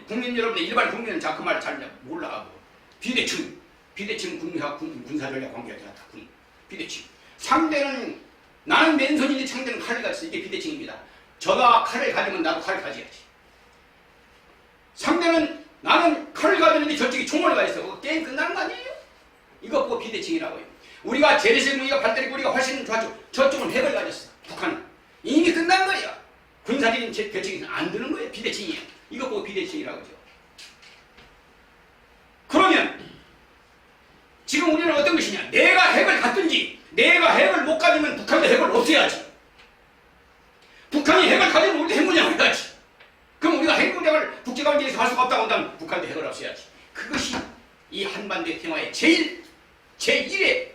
국민 여러분들 일반 국민은 자 그 말 잘 몰라. 비대칭 군사 전략 관계가 되었다. 비대칭. 상대는 나는 맨손인데 상대는 칼을 가졌어. 이게 비대칭입니다. 저가 칼을 가지면 나도 칼을 가져야지. 상대는 나는 칼을 가졌는데 저쪽에 총을 가졌어. 게임 끝나는 거 아니에요? 이거 뭐 비대칭이라고요. 우리가 재래식 무기가 발달이고 우리가 훨씬 좋았죠. 저쪽은 핵을 가졌어. 북한은. 이미 끝난 거예요. 군사적인 대칭이 안 되는 거예요. 비대칭이에요. 이거 뭐 비대칭이라고 하죠. 그러면 지금 우리는 어떤 것이냐. 내가 핵을 갖든지 내가 핵을 못 가지면 북한도 핵을 없애야지. 북한이 핵을 가지면 우리도 핵무장을 해야지. 그럼 우리가 핵무장을 국제관계에서 할 수가 없다고 한다면 북한도 핵을 없애야지. 그것이 이 한반도의 평화의 제1의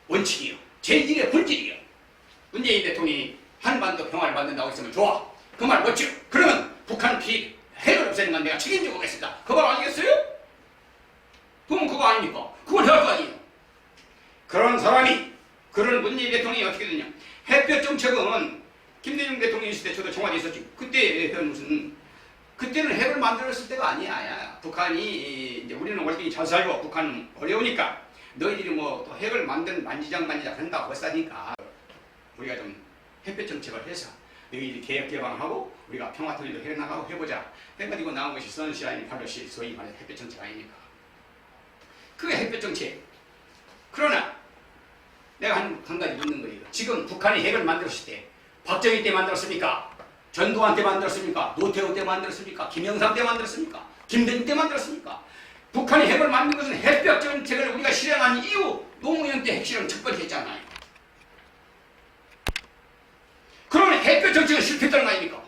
원칙이에요. 제1의 본질이에요. 문재인 대통령이 한반도 평화를 만든다고 했으면 좋아. 그 말 멋지고. 그러면 북한 핵을 없애는 건 내가 책임지고 오겠습니다. 그 말 아니겠어요? 그럼 그거 아닙니까? 그걸 해야 할 거 아니에요. 그런 사람이 그런 문재인 대통령이 어떻게 되냐. 햇볕 정책은 김대중 대통령이 있을 때 저도 청와대에 있었지. 그때는 핵을 만들었을 때가 아니야. 북한이 이제 우리는 월등히 잘 살고 북한은 어려우니까 너희들이 뭐 또 핵을 만지작 한다고 했으니까 우리가 좀 햇볕 정책을 해서 너희들이 개혁개방하고 우리가 평화통일도 해나가고 해보자. 해가지고 나온 것이 선시라인 팔로시 소위 말해 햇볕 정책 아닙니까? 그게 햇볕 정책. 그러나 내가 한 가지 묻는 거예요. 지금 북한이 핵을 만들었을 때 박정희 때 만들었습니까? 전두환 때 만들었습니까? 노태우 때 만들었습니까? 김영삼 때 만들었습니까? 김대중 때 만들었습니까? 북한이 핵을 만든 것은 햇볕 정책을 우리가 실행한 이후 노무현 때 핵실험 첫 번째 했잖아요. 그러면 햇볕 정책은 실패했다는 거 아닙니까?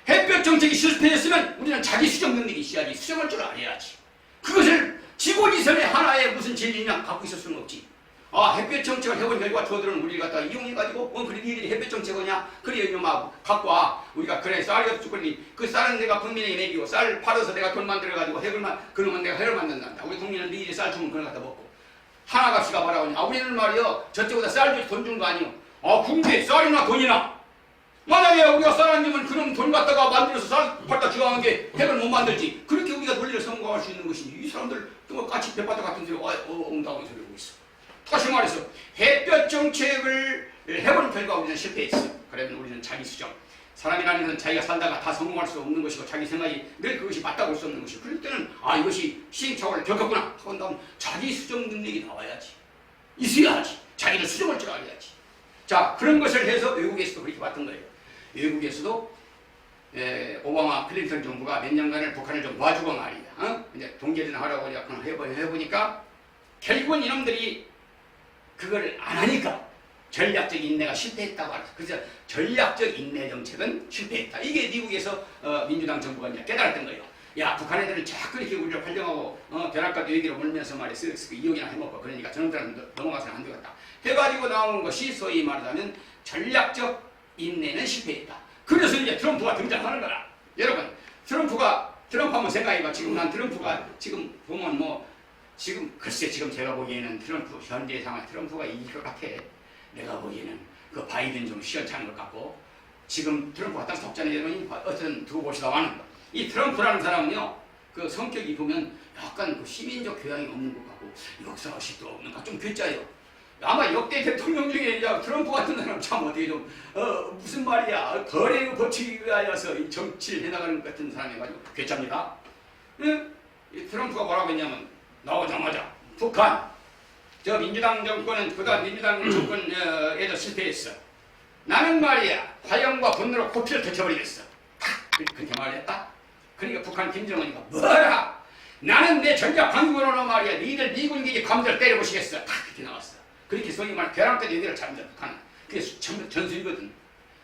햇볕 정책이 실패했으면 우리는 자기 수정 능력이 있어야지. 수정할 줄 알아야지. 그것을 지고지선의 하나의 무슨 진리냐 갖고 있을 수는 없지. 햇볕 정책을 해본 결과 저들은 우리를 갖다가 이용해가지고 그래 니들이 햇볕 정책이냐? 그래 이놈아 갖고 와. 우리가 그래 쌀이 없어 죽겠니? 그 쌀은 내가 국민에게 먹이고 쌀 팔아서 내가 돈 만들어가지고 그러면 내가 핵을 만든단다. 우리 국민은 니들이 쌀 주면 그걸 갖다 먹고. 하나값이가 뭐라고 하냐? 우리는 말이요 저쪽보다 쌀 주고 돈 준 거 아니요. 군대 쌀이나 돈이나. 만약에 우리가 쌀 안 주면 그럼 돈 갖다가 만들어서 쌀 팔다 주황한 게 핵을 못 만들지. 그렇게 우리가 논리를 성공할 수 있는 것이니 이 사람들 또 까치 배바닥 같은 소리 엉당한 소리 하고 있어. 다시 말해서 햇볕 정책을 해본 결과 우리는 실패했어. 그러면 우리는 자기 수정. 사람이라는 것은 자기가 살다가 다 성공할 수 없는 것이고 자기 생각이 늘 그것이 맞다고 할 수 없는 것이고 그럴 때는 이것이 시행착오를 겪었구나 하고 다음 자기 수정 능력이 나와야지. 있어야지. 자기를 수정할 줄 알아야지. 자, 그런 것을 해서 외국에서도 그렇게 봤던 거예요. 외국에서도 오바마 클린턴 정부가 몇 년간을 북한을 좀 놔주고 말이야. 이제 동계전 하라고 해보니까 결국은 이놈들이 그걸 안 하니까 전략적 인내가 실패했다고 하죠. 그래서 전략적 인내 정책은 실패했다. 이게 미국에서 민주당 정부가 이제 깨달았던 거예요. 야, 북한 애들은 자꾸 이렇게 우리를 활용하고 벼락가도 얘기를 몰면서 말이야 쓱쓱 이용이나 해먹고 그러니까 저놈들은 넘어가서는 안 되겠다 해가지고 나온 것이 소위 말하자면 전략적 인내는 실패했다. 그래서 이제 트럼프가 등장하는 거라. 여러분 트럼프 한번 생각해봐. 지금 난 트럼프가 지금 보면 뭐 지금 글쎄 지금 제가 보기에는 트럼프 현재 상황 트럼프가 이길 것 같아. 내가 보기에는 그 바이든 좀 시원찮은 것 같고 지금 트럼프가 딱 적잖아요. 여러분이 어쨌든 두고 보시다마는 이 트럼프라는 사람은요 그 성격이 보면 약간 그 시민적 교양이 없는 것 같고 역사의식도 없는 것 같고 좀 괴짜요. 아마 역대 대통령 중에 트럼프 같은 사람 참 어떻게 좀 무슨 말이야 거래의 법칙에 의하여서 이 정치를 해나가는 것 같은 사람이가지고 괴짜입니다. 이 트럼프가 뭐라고 했냐면 나오자마자 북한 저 민주당 정권은 그다음 민주당 정권에도 실패했어. 나는 말이야 화염과 분노로 코피를 터쳐버리겠어. 그렇게 말했다. 그러니까 북한 김정은이가 뭐라 나는 내 전략 방법으로는 말이야 니들 미군 기지 감들 때려보시겠어. 딱 그렇게 나왔어. 그렇게 소위 말해 벼랑까지 얘기를 잡는다. 북한은 그게 전술이거든.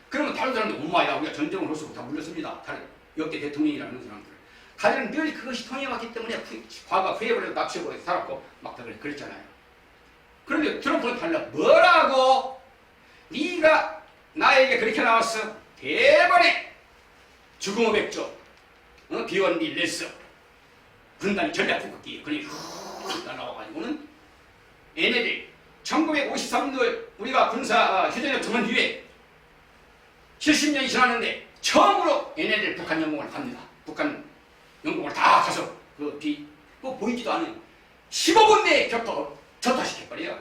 그러면 다른 사람들 엄마야 우리가 전쟁을 할 수 없고 다 물렸습니다. 다른 역대 대통령이라는 사람들 다른 늘 그것이 통해왔기 때문에 과거 후회버려도 납치해버려도 살았고 막 다 그랬잖아요. 그런데 트럼프는 달라. 뭐라고? 네가 나에게 그렇게 나왔어. 대번에 죽음의 백조 비원비 레스 군단이 전략 폭격기 그러니 훅 날아와가지고는 얘네들 1953년 우리가 군사 휴전협 정원 뒤에 70년이 지났는데 처음으로 얘네들 북한 영공을 갑니다. 북한 영공을 다 가서 뭐 보이지도 않아요. 15분 내에 절타시켜버려요.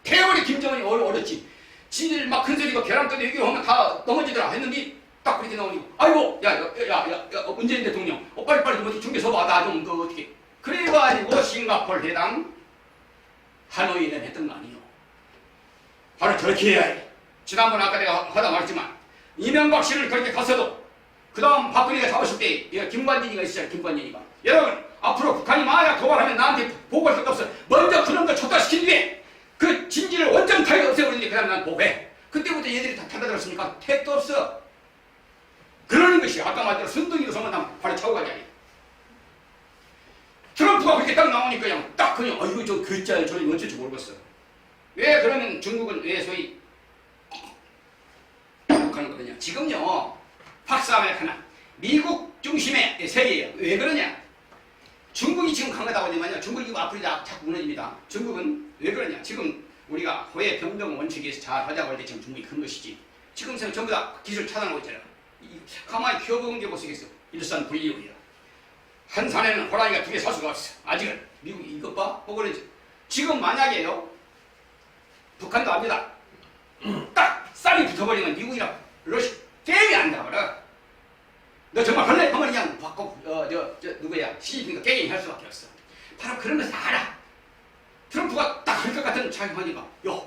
태어버리 김정은이 어렸지. 지들 막 큰 소리가 계란까지 얘기하면 다 넘어지더라 했는데 딱 그렇게 나오니까 아이고 야 문재인 대통령 빨리빨리 좀 어디 중계 서봐 나 좀 그 어떻게 그래가지고 싱가포르 회담 하노이는 했던 거 아니에요. 바로 저렇게 해야 해. 지난번 아까 내가 하다 말했지만 이명박 씨를 그렇게 갔어도 그 다음 박근혜가 잡았을 때 김관진이가 있었잖아요. 김관진이가 여러분 앞으로 북한이 만약 도발하면 나한테 보고할 것도 없어. 먼저 그놈들 촉발시킨 뒤에 그 진지를 원전 타게 없애버리니 그 다음에 난 보고해. 그때부터 얘들이 다 타다들었으니까 택도 없어. 그러는 것이 아까 말대로 순둥이로 서면 난 바로 차고 가자. 트럼프가 그렇게 딱 나오니까 그냥 이거 저 글자에 저리 어쩔 줄 모르겠어. 왜 그러면 중국은 왜 소위 하는 거냐. 지금요 박스 아메리카나 미국 중심의 세계예요. 왜 그러냐. 중국이 지금 강하다고 하지만요. 중국이 지금 앞으로 자꾸 무너집니다. 중국은 왜 그러냐. 지금 우리가 호혜 평등 원칙에서 잘 하자고 할 때 지금 중국이 큰 것이지. 지금 전부 다 기술 차단하고 있잖아요. 가만히 키워본 게 보시겠어. 일산분리우리야. 한 산에는 호랑이가 2개 살 수가 없어. 아직은 미국이 이것 봐. 그러지. 지금 만약에요. 북한도 압니다. 딱 쌀이 붙어버리면 미국이랑 러시아 게임이 안 나와라. 너 정말 할래? 하면 그냥 바꿔 누구야 시진핑가 게임 할 수밖에 없어. 바로 그런 것을 알아. 트럼프가 딱 할 것 같은 자기 하니까 야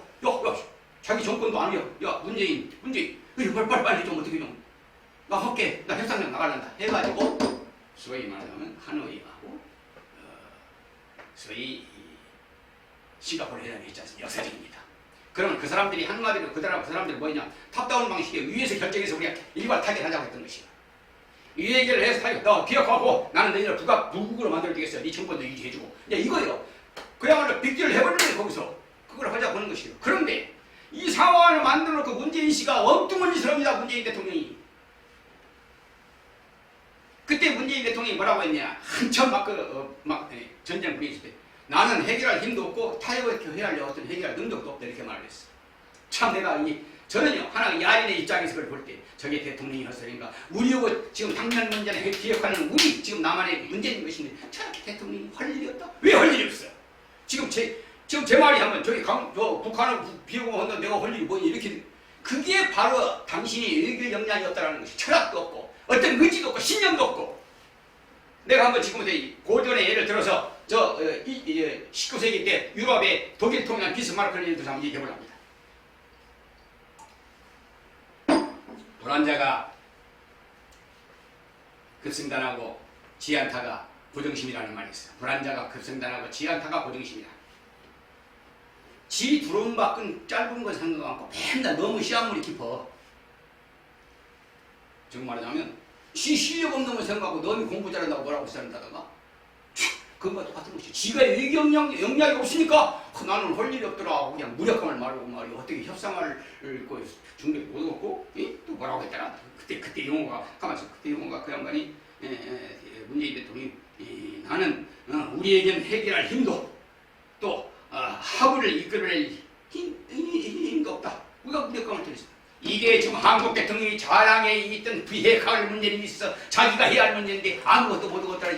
자기 정권도 아니야. 야 문재인 빨리 좀 어떻게 좀 나 할게. 나 협상장 나가란다 해가지고 소위 말하자면 하노이하고 소위 싱가포르 회담이 있지 않습니까? 역사적입니다. 그러면 그 사람들이 한마디로 그 사람들이 뭐냐 탑다운 방식에 위에서 결정해서 우리가 일괄 타결하자고 했던 것이야. 이 얘기를 해서 타결 너 기억하고 나는 너희를 부국으로 만들어주겠어. 네 정권도 유지해주고 이거예요. 그야말로 빅딜을 해버리는 거예요. 거기서 그걸 하자고 하는 것이에요. 그런데 이 상황을 만들어놓고 문재인 씨가 엉뚱한 짓을 합니다. 문재인 대통령이. 그때 문재인 대통령이 뭐라고 했냐. 한참 전쟁 분위기 있을 때 나는 해결할 힘도 없고 타협을 해야 할 어떤 해결할 능력도 없다 이렇게 말을 했어. 참 내가 저는요 하나 야인의 입장에서 그걸 볼 때 저게 대통령이 할 소리인가 우리하고 지금 당면 문제를 기억하는 우리 지금 남한의 문제인 것인데 저렇게 대통령이 할 일이 없다? 왜 할 일이 없어? 지금 제 말이 하면 저기 북한을 비호고 한다 내가 할 일이 뭐니 이렇게 그게 바로 당신이 외교 역량이 없다는 것이 철학도 없고 어떤 의지도 없고 신념도 없고 내가 한번 지금 고전의 예를 들어서 19세기 때 유럽의 독일 통일한 비스마르크를 예를 들어서 한번 얘기해 보랍니다. 불안자가 급승단하고 지안타가 고정심이라는 말이 있어요. 불안자가 급승단하고 지안타가 고정심이다. 지 두름 밖은 짧은 건 상관 않고 맨날 너무 시한물이 깊어. 지금 말하자면 지 실력 없는 걸 생각하고 너는 공부 잘한다고 뭐라고 생각한다던가? 그것과 똑같은 것이 지가 영향이 없으니까 나는 할 일이 없더라. 그냥 무력감을 말하고 말이야. 어떻게 협상을 중력이 못 얻고 또 뭐라고 했잖아. 그때 용어가 가만있어. 그때 용어가 그 양반이 문재인 대통령이 나는 우리에겐 해결할 힘도 또 합의를 이끌어낼 힘도 없다. 우리가 무력감을 들였어. 이게 지금 한국 대통령이 자랑에 있던 비핵화할 문제는 있어 자기가 해야 할 문제인데 아무것도 못 얻었더라.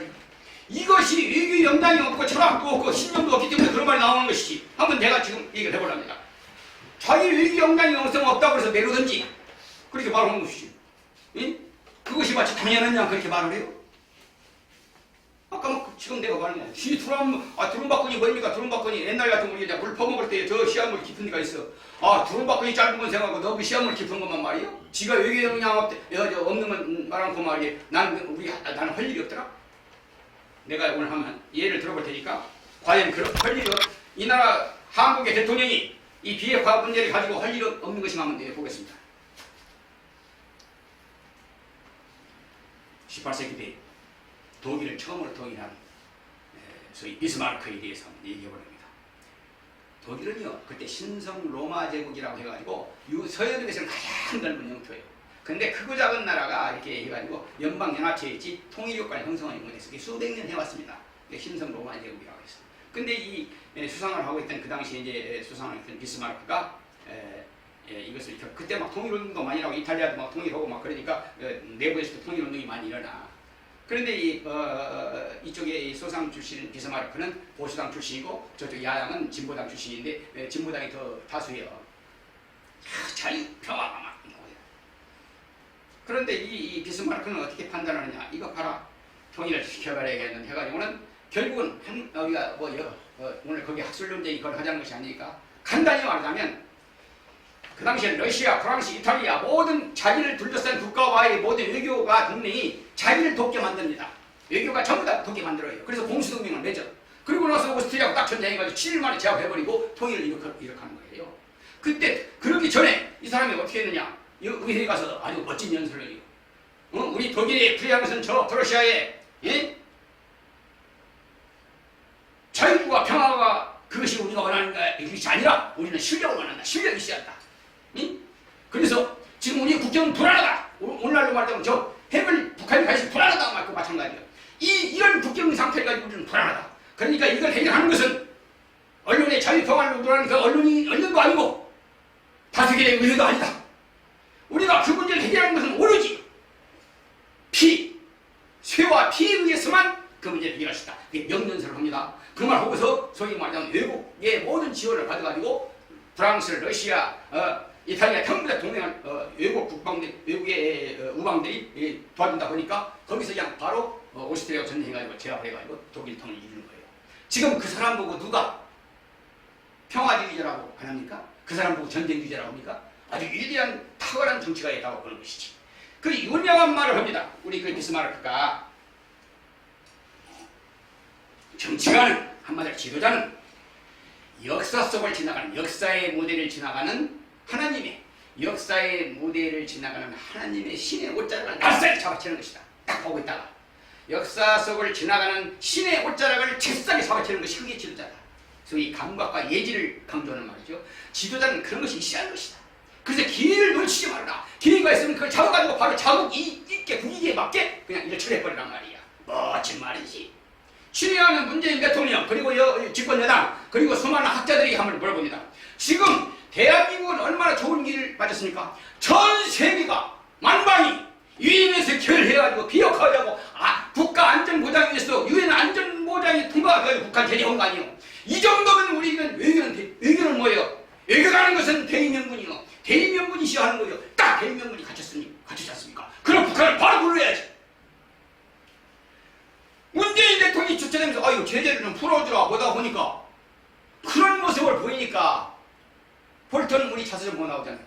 이것이 외교 영향이 없고 철학도 없고 신념도 없기 때문에 그런 말이 나오는 것이지. 한번 내가 지금 얘기를 해보랍니다. 자기 외교 영향이 없다고 해서 내려든지 그렇게 말하는 것이지. 응? 그것이 마치 당연하냐 그렇게 말을 해요? 아까 뭐 지금 내가 말했냐. 두rum박근이 뭡니까? 두rum박근이 옛날 같은 우리 물 퍼먹을 때 저 시한물 깊은 데가 있어. 두rum박근이 짧은 건 생각하고 너 그 시한물 깊은 것만 말이요? 지가 외교 영향 없는 건 말하고 말이야. 나는 할 일이 없더라. 내가 오늘 한번 예를 들어볼 테니까 과연 할 일이 이 나라 한국의 대통령이 이 비핵화 문제를 가지고 할 일이 없는 것인가 한번 보겠습니다. 18세기 때 독일을 처음으로 통일한 소위 비스마르크에 대해서 한번 얘기해 보렵니다. 독일은요 그때 신성 로마 제국이라고 해가지고 서유럽에서는 가장 넓은 영토예요. 근데 크고 작은 나라가 이렇게 해가지고 연방연합체였지 통일효과를 형성하는 것에서 수백 년 해왔습니다. 신성 로마 제국이라고 해서. 근데 이 수상을 하고 있던 그 당시에 이제 수상을 했던 비스마르크가 이것을 그때 막 통일운동도 많이 나고 이탈리아도 막 통일하고 막 그러니까 내부에서도 통일운동이 많이 일어나. 그런데 이쪽에 소상 출신 비스마르크는 보수당 출신이고 저쪽 야당은 진보당 출신인데 진보당이 더 다수예요. 자유 평화가 막. 그런데 이 비스마르크는 어떻게 판단하느냐? 이거 봐라. 통일을 시켜버려야겠는 해가지고는 결국은 우리가 오늘 거기 학술 논쟁이 그걸 하자는 것이 아니니까 간단히 말하자면 그 당시에 러시아, 프랑스, 이탈리아 모든 자기를 둘러싼 국가와의 모든 외교가 동맹이 자기를 돕게 만듭니다. 외교가 전부 다 돕게 만들어요. 그래서 공수동맹을 맺어. 그리고 나서 오스트리아하고 딱 전쟁해가지고 7일 만에 제압해버리고 통일을 이룩하는 거예요. 그때 그러기 전에 이 사람이 어떻게 했느냐? 의회에 가서 아주 멋진 연설을 해요. 우리 독일이 불리한 것은 저 러시아의 자유와 평화가 그것이 우리가 원하는 것이 아니라 우리는 실력을 원한다. 실력이 있어야 한다. 그래서 지금 우리 국경은 불안하다. 오늘날로 말하자면 저 핵을 북한이 가해서 불안하다 말고 마찬가지예요. 이런 국경 상태를 가지고 우리는 불안하다. 그러니까 이걸 해결하는 것은 언론의 자유 평화를 우려하는 그 언론도 아니고 다수결의 의회도 아니다. 우리가 그 문제를 해결하는 것은 오로지 쇠와 피에 의해서만 그 문제를 해결할 수 있다. 그게 명연설을 합니다. 그 말 하고서 소위 말하자면 외국의 모든 지원을 받아가지고 프랑스, 러시아, 이탈리아 전부 다 동맹한 외국의 우방들이 도와준다 보니까 거기서 그냥 바로 오스트리아가 전쟁해가지고 제압해가지고 독일 통일을 이루는 거예요. 지금 그 사람 보고 누가 평화주의자라고 안 합니까? 그 사람 보고 전쟁주의자라고 합니까? 아주 위대한 탁월한 정치가 있다고 보는 것이지. 그 유명한 말을 합니다. 우리 그 비스마르크가 정치가는 한마디로 지도자는 역사 속을 지나가는 역사의 무대를 지나가는 역사의 무대를 지나가는 하나님의 신의 옷자락을 낯살이 잡아채는 것이다. 딱 보고 있다가 역사 속을 지나가는 신의 옷자락을 잽싸게 잡아채는 것이 그게 지도자다. 소위 감각과 예지를 강조하는 말이죠. 지도자는 그런 것이 있어야 하는 것이다. 그래서 기회를 놓치지 말라. 기회가 있으면 그걸 잡아가지고 바로 자국 있게 분위기에 맞게 그냥 일을 처리해버리란 말이야. 멋진 말이지. 친애하는 문재인 대통령 그리고 집권 여당 그리고 수많은 학자들에게 한번 물어봅니다. 지금 대한민국은 얼마나 좋은 길을 맞았습니까? 전 세계가 만방이 유엔에서 결해가지고 비핵화하자고 국가 안전보장에 의해서 유엔 안전보장이 통과가 북한 데려온 거 아니에요. 이 정도면 우리는 외교는 뭐예요? 외교라는 것은 대의명분이요. 대의명분이 시하는 거예요. 딱 대의명분이 갖췄지 않습니까? 그럼 북한을 바로 불러야지. 문재인 대통령이 주체되면서 제재를 좀 풀어주라 보다 보니까 그런 모습을 보이니까 볼턴 우리 자서전 뭐 나오잖아요.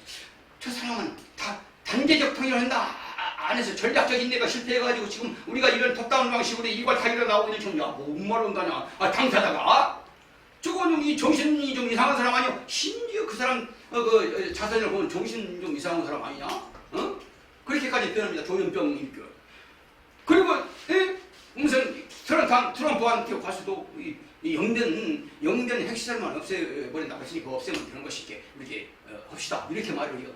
저 사람은 다 단계적 통일을 한다. 안에서 전략적인 데가 실패해가지고 지금 우리가 이런 톱다운 방식으로 일괄타기로 나오고 있는 중, 뭔 말을 한다냐. 당사자가 저거는 이 정신이 좀 이상한 사람 아니야? 심지어 그 사람 자서전을 보면 정신 좀 이상한 사람 아니냐? 그렇게까지 표현합니다. 조현병 일교. 트럼프한테 가서도 이 영변 핵시설만 없애버린다고 했으니 그거 없애면 되는 것이게 이렇게 합시다. 이렇게 말을 해요.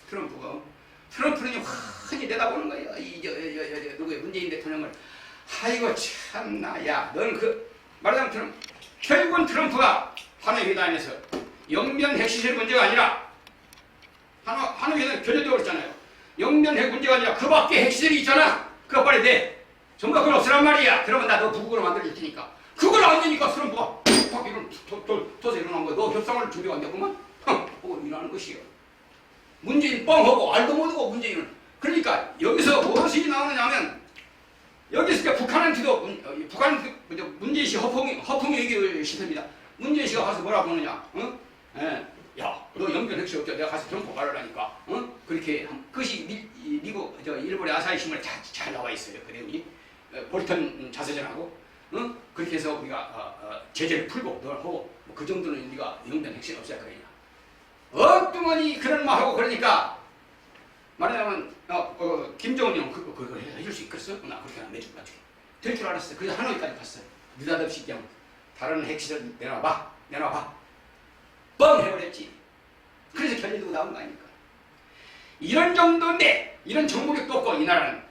트럼프는 환히 내다보는 거예요. 누구의 문재인 대통령을. 아이고 참나. 야 너는 말하자면 결국은 트럼프가 하노이 회담에서 영변 핵시설 문제가 아니라 하노이 회담 결렬되고 그랬잖아요. 영변 핵 문제가 아니라 그 밖에 핵시설이 있잖아. 그거 빨리 내. 전부 그걸 없애란 말이야. 그러면 나 너 부국으로 만들어줄 테니까. 그걸 안 되니까 트럼프가 팍 이런 터서 일어난 거야. 너 협상을 준비가 안 됐구만? 보고 일어나는 것이요. 문재인 뻥하고 알도 못하고 문재인은. 그러니까 여기서 무엇이 나오느냐면 여기서 북한한테도 문재인 씨 허풍 얘기를 시킵니다. 문재인 씨가 가서 뭐라고 하느냐? 어? 야, 너 영변 핵시 없죠? 내가 가서 트럼프 말하라니까. 그렇게 그것이 미국 일본의 아사히 신문에 잘 나와 있어요. 그 내용이 볼턴 자서전하고. 그렇게 해서 우리가 제재를 풀고 널 하고 그 정도는 네가 영변 핵시 없애야 그러냐. 엉뚱하니 그런 말하고 그러니까 말하자면 김정은 형 그걸 해줄 수 있겠어? 나 그렇게 안 해줄 것 같아. 될 줄 알았어. 그래서 하노이까지 갔어요. 느닷없이 그냥 다른 핵시설 내놔봐. 뻥 해버렸지. 그래서 결렬되고 나온 거 아닙니까? 이런 정도인데 이런 정보력도 없고 이 나라는.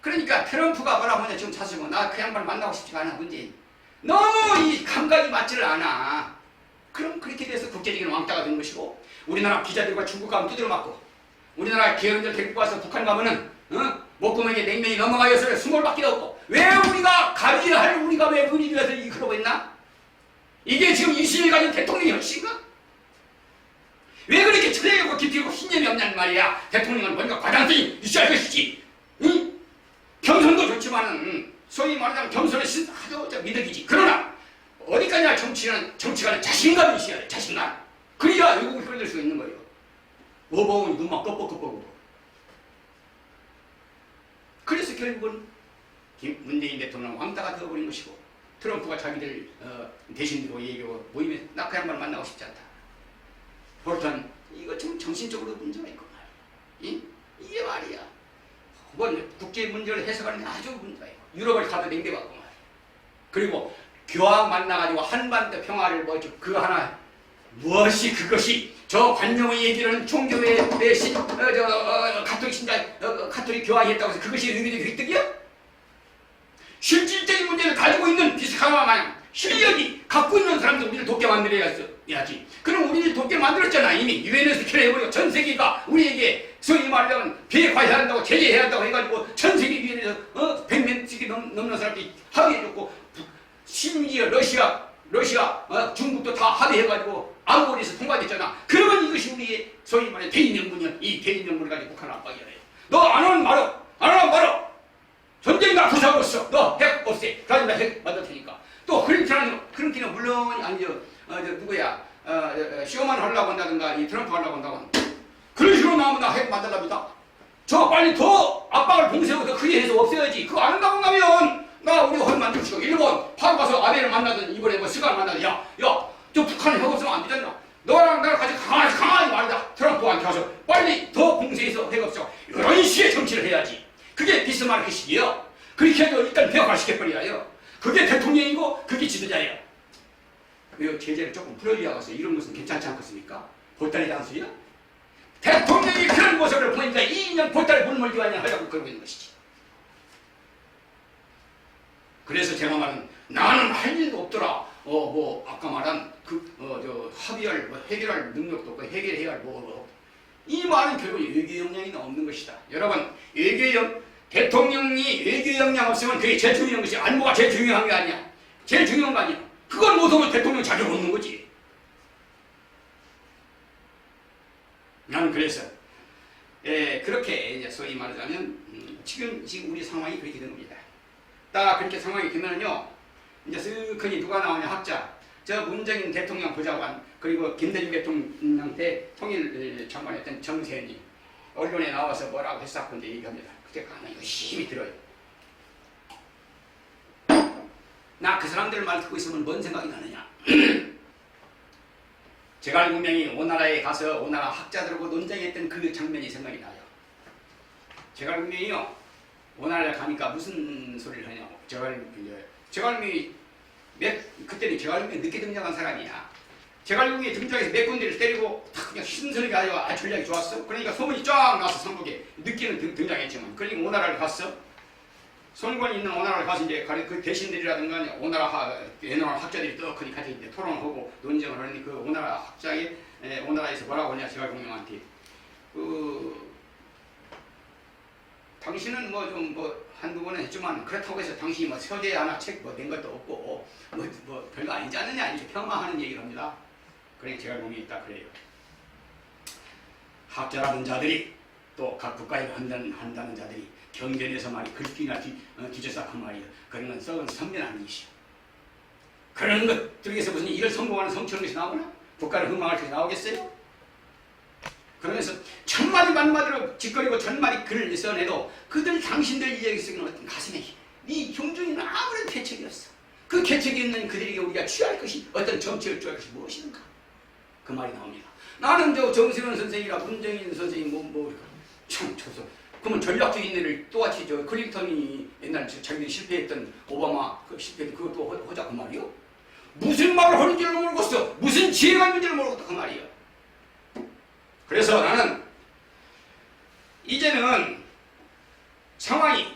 그러니까 트럼프가 뭐라고 하냐 지금 자수고 나 그 양반 만나고 싶지가 않아. 문재인 너무 이 감각이 맞지를 않아. 그럼 그렇게 돼서 국제적인 왕따가 된 것이고 우리나라 기자들과 중국 가면 두드려 맞고 우리나라 기업인들 데리고 와서 북한 가면은 목구멍에 냉면이 넘어가서 수몰밖에 없고 왜 우리가 가리할 우리가 왜 분위기 위해서 그러고 있나? 이게 지금 20일 가진 대통령이 혁신가? 왜 그렇게 철회하고 깊이고 신념이 없냐는 말이야. 대통령은 뭔가 과장성이 있어야 할 것이지. 응? 겸손도 좋지만은 소위 말하자면 겸손의 아주 미덕이지. 그러나 어디까지나 정치가는 자신감이 있어야 돼. 자신감. 그래야 외국을 끌어들 수 있는 거예요. 어버운이 눈만 껍벅껍벅. 그래서 결국은 문재인 대통령 왕따가 되어버린 것이고 트럼프가 자기들 대신으로 얘기하고 모임에 나 그 양반 만나고 싶지 않다. 볼턴 이거 좀 정신적으로 문제가 있구만. 이게 말이야. 국제 문제를 해석하는 게 아주 문제가 있고 유럽을 가도 냉대받고 말이야. 그리고 교황 만나가지고 한반도 평화를 그 하나 무엇이 그것이 저 관용의 얘기를 총교회 가톨릭 신자 가톨릭 교황이 했다고 해서 그것이 의미된 획득이야? 실질적인 문제를 가지고 있는 비스카와 마냥 실력이 갖고 있는 사람들 우리를 돕게 만들어야지. 그럼 우리를 돕게 만들었잖아. 이미 유엔에서 결해버리고 전 세계가 우리에게 소위 말하자면 비핵화해야 한다고 제재해야 한다고 해가지고 전 세계 유엔에서 100명씩이 넘는 사람들이 합의해줬고 심지어 러시아 중국도 다 합의해가지고 안보리에서 통과됐잖아. 그러면 이것이 우리의 소위 말해 대인명분이야. 이 대인명분을 가지고 북한 압박이야. 너 안 하면 말어. 전쟁이나 부사고 있어. 너 핵 없애. 가지고 핵 만들 테니까. 또 그렇게는 물론 누구야 쇼만 하려고 한다든가 이 트럼프 하려고 한다고 그런 식으로 나오면 나 핵 만들랍니다. 저 빨리 더 압박을 봉쇄하고 더 크게 해서 없애야지. 그거 안 한다고 하면 나 우리 핵 만들고 일본 바로 가서 아베를 만나든 이번에 스가를 만나든 저 북한에 핵 없으면 안 되잖아. 너랑 나랑 같이 강하게 말이다. 트럼프한테 가서 빨리 더 봉쇄해서 핵 없애. 이런 식의 정치를 해야지. 그게 비스마르크식이에요. 그렇게 해서 일단 폐역화시켜버려요. 그게 대통령이고 그게 지도자예요. 왜 제재를 조금 풀어줘야겠어요. 이런 것은 괜찮지 않겠습니까? 보따리 단수요? 대통령이 그런 모습을 보니까 2년 보따리 물물기 아니냐 하려고 그러고 있는 것이지. 그래서 제가 말은 나는 할 일도 없더라. 아까 말한 해결할 능력도 없고 해결해야 할 이 말은 결국 외교 역량이 없는 것이다. 여러분 대통령이 외교 역량 없으면 그게 제일 중요한 것이 안보가 제일 중요한 게 아니야. 제일 중요한 거 아니야. 그걸 못하면 대통령 자격 없는 거지. 나는 그래서 그렇게 이제 소위 말하자면 지금 우리 상황이 그렇게 된 겁니다. 딱 그렇게 상황이 되면요 이제 슬그니 누가 나오냐 학자 저 문재인 대통령 보좌관 그리고 김대중 대통령 때 통일 장관이었던 정세현이 언론에 나와서 뭐라고 했었건데 얘기합니다. 그때 가만 열심히 들어요. 나 그 사람들 말 듣고 있으면 뭔 생각이 나느냐. 제가 분명히 오나라에 가서 오나라 학자들하고 논쟁했던 그 장면이 생각이 나요. 제가 분명히요 오나라에 가니까 무슨 소리를 하냐고. 제가 제갈공이 그때는 제갈공이 늦게 등장한 사람이야. 제갈공이 등장해서 몇 군데를 때리고 탁 그냥 신선하게 아주 전략이 좋았어. 그러니까 소문이 쫙 나서 삼국에 늦게는 등장했지만 그러니까 오나라를 갔어. 손권이 있는 오나라를 가서 이제 그 대신들이라든가 오나라 학자들이 떡하니 같이 이제 토론하고 논쟁을 하는데 그 오나라 학자의 오나라에서 뭐라고 하냐 제갈공명한테 당신은 뭐 좀 한두 번은 했지만 그렇다고 해서 당신이 뭐 서재 하나 책 뭐 낸 것도 없고 뭐 별거 아니지 않느냐 이렇게 폄하하는 얘기를 합니다. 그러니까 제갈공명이 있다 그래요. 학자라는 자들이 또 각 국가에 한다는 자들이 경전에서 말이 글귀나 뒤져싹한 말이야. 그런 건 썩은 선변한 짓이야. 그런 것들에서 무슨 일을 성공하는 성취하는 것이 나오나? 국가를 흥망할 것이 나오겠어요? 그러면서 천마디 만마디로 짓거리고 천마디 글을 써내도 그들 당신들 이야기 쓰기는 어떤 가슴에 네 경중에는 아무런 계책이 없어. 그 계책이 있는 그들에게 우리가 취할 것이 어떤 정책을 취할 것이 무엇인가? 그 말이 나옵니다. 나는 저 정세현 선생이라 문정인 선생이 참 쳐서 그러면 전략적인 일을 똑같이 저 클린턴이 옛날 자기들이 실패했던 오바마 그 실패했던 그것도 하자 그 말이요? 무슨 말을 하는지를 모르겠어. 무슨 지혜가 있는지를 모르겠다 그 말이요. 그래서 나는 이제는 상황이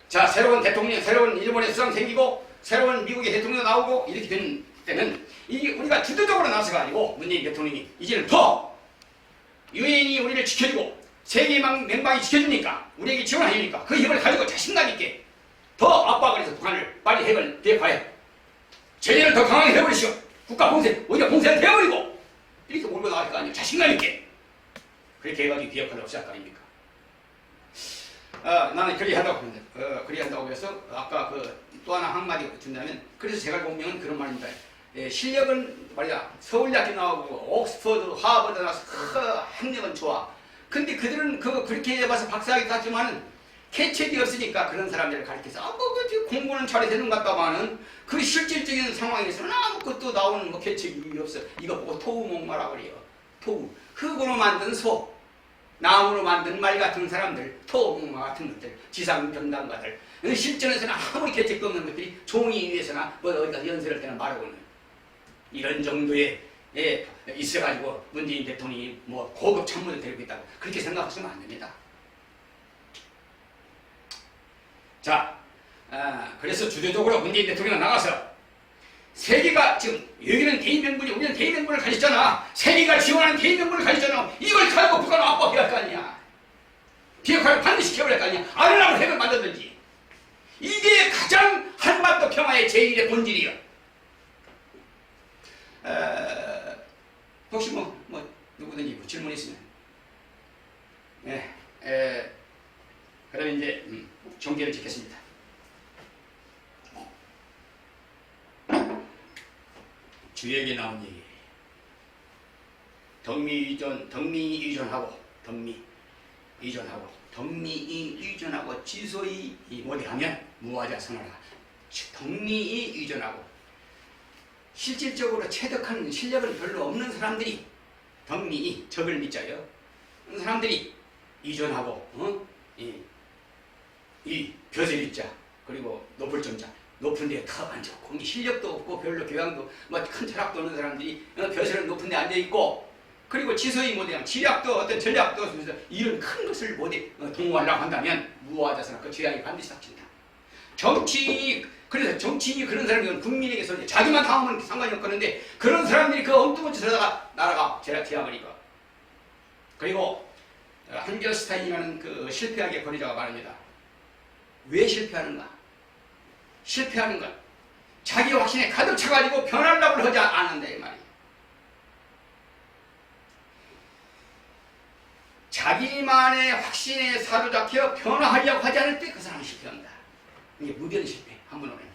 자 새로운 대통령, 새로운 일본의 수상 생기고 새로운 미국의 대통령 나오고 이렇게 된 때는 이게 우리가 주도적으로 나서가 아니고 문재인 대통령이 이제는 더 유엔이 우리를 지켜주고 세계 맹방이 지켜주니까 우리에게 지원해주니까 그 힘을 가지고 자신감 있게 더 압박을 해서 북한을 빨리 핵을 대파해 제재를 더 강하게 해버리시오. 국가 봉쇄 오히려 봉쇄를 해버리고 이렇게 몰고 나갈 거 아니에요. 자신감 있게 그렇게 해가지고 비핵화를 없앨 거 아닙니까? 나는 그리 한다고 해서 아까 또 하나 한마디 준다면 그래서 제갈공명은 그런 말입니다. 실력은 말이야 서울대학교 나오고 옥스퍼드 하버드 나와서 학력은 좋아. 근데 그들은 그렇게 해봐서 박사학위 땄지만은 계책이 없으니까 그런 사람들을 가르쳐서 공부는 잘해 되는 것 같다마는 그 실질적인 상황에서는 아무것도 나오는 계책이 없어. 이거 보고 토우목마라 그래요. 토우 흙으로 만든 소 나무로 만든 말 같은 사람들 토우목마 같은 것들 지상병당가들 실전에서는 아무리 계책도 없는 것들이 종이 위에서나 어디가 연설할 때나 말하고 있는 이런 정도의 있어가지고 문재인 대통령이 고급 참모를 데리고 있다고 그렇게 생각하시면 안 됩니다. 자, 그래서 주도적으로 문재인 대통령이 나가서 세계가 지금 여기는 대의명분이 우리는 대의명분을 가졌잖아. 세계가 지원하는 대의명분을 가졌잖아. 이걸 가지고 북한을 압박해야 할 거 아니야. 비핵화를 반드시 해버릴 거 아니야. 아르라고 핵을 만들든지. 이게 가장 한반도 평화의 제1의 본질이야. 혹시 누구든지 질문 있으면 그러면 이제 종교를 짓겠습니다. 주역에 나온 얘기 덕미 이전하고 지소이 못하면 무화자 선언하라. 덕미 이전하고 실질적으로 체득한 실력은 별로 없는 사람들이 덕미 적을 믿자요. 사람들이 이전하고 이 벼슬 있자 그리고 높을 점자 높은 데에 턱 앉아있고 실력도 없고 별로 교양도 큰 철학도 없는 사람들이 벼슬은 높은 데 앉아있고 그리고 지서이 못해 지략도 어떤 전략도 없으면서 이런 큰 것을 못해 동원하려고 한다면 무화자서나 그 죄악이 반드시 닥친다. 그래서 정치인이 그런 사람들은 국민에게서 자기만 당하면 상관이 없겠는데 그런 사람들이 그 엉뚱한 짓을 하다가 나라가 제약하니까. 그리고 한결스타인이라는 그 실패하게 권위자가 말합니다. 왜 실패하는가? 실패하는 것 자기 확신에 가득 차가지고 변하려고 하지 않는다 이 말이에요. 자기만의 확신에 사로잡혀 변화하려고 하지 않을 때 그 사람은 실패합니다. 이게 무변 실패 한문으로는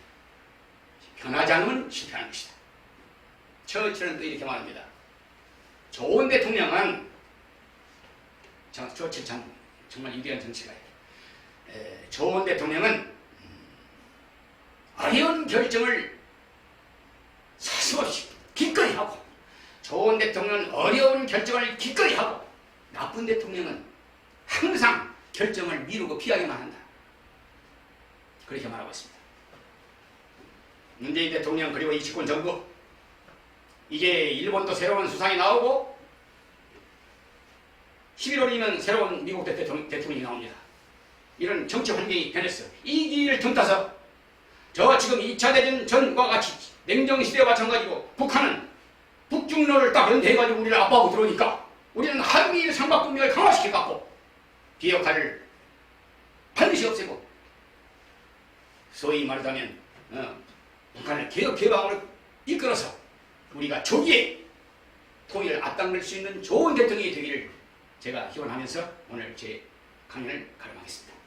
변하지 않으면 실패하는 것이다. 처칠은 또 이렇게 말합니다. 좋은 대통령은 처칠 참 정말 위대한 정치가예요. 좋은 대통령은 어려운 결정을 사슴없이 기꺼이 하고 좋은 대통령은 어려운 결정을 기꺼이 하고 나쁜 대통령은 항상 결정을 미루고 피하기만 한다. 그렇게 말하고 있습니다. 문재인 대통령 그리고 이 집권 정부 이제 일본도 새로운 수상이 나오고 11월이면 새로운 미국 대통령이 나옵니다. 이런 정치 환경이 변했어. 이 기회를 틈타서 저 지금 2차 대전 전과 같이 냉정시대와 마찬가지로 북한은 북중로를 딱 연대해가지고 우리를 압박하고 들어오니까 우리는 한미일 삼각동맹을 강화시켜갖고 비핵화를 반드시 없애고 소위 말하자면 북한을 개혁 개방으로 이끌어서 우리가 조기에 통일을 앞당길 수 있는 좋은 대통령이 되기를 제가 기원하면서 오늘 제 강연을 가름하겠습니다.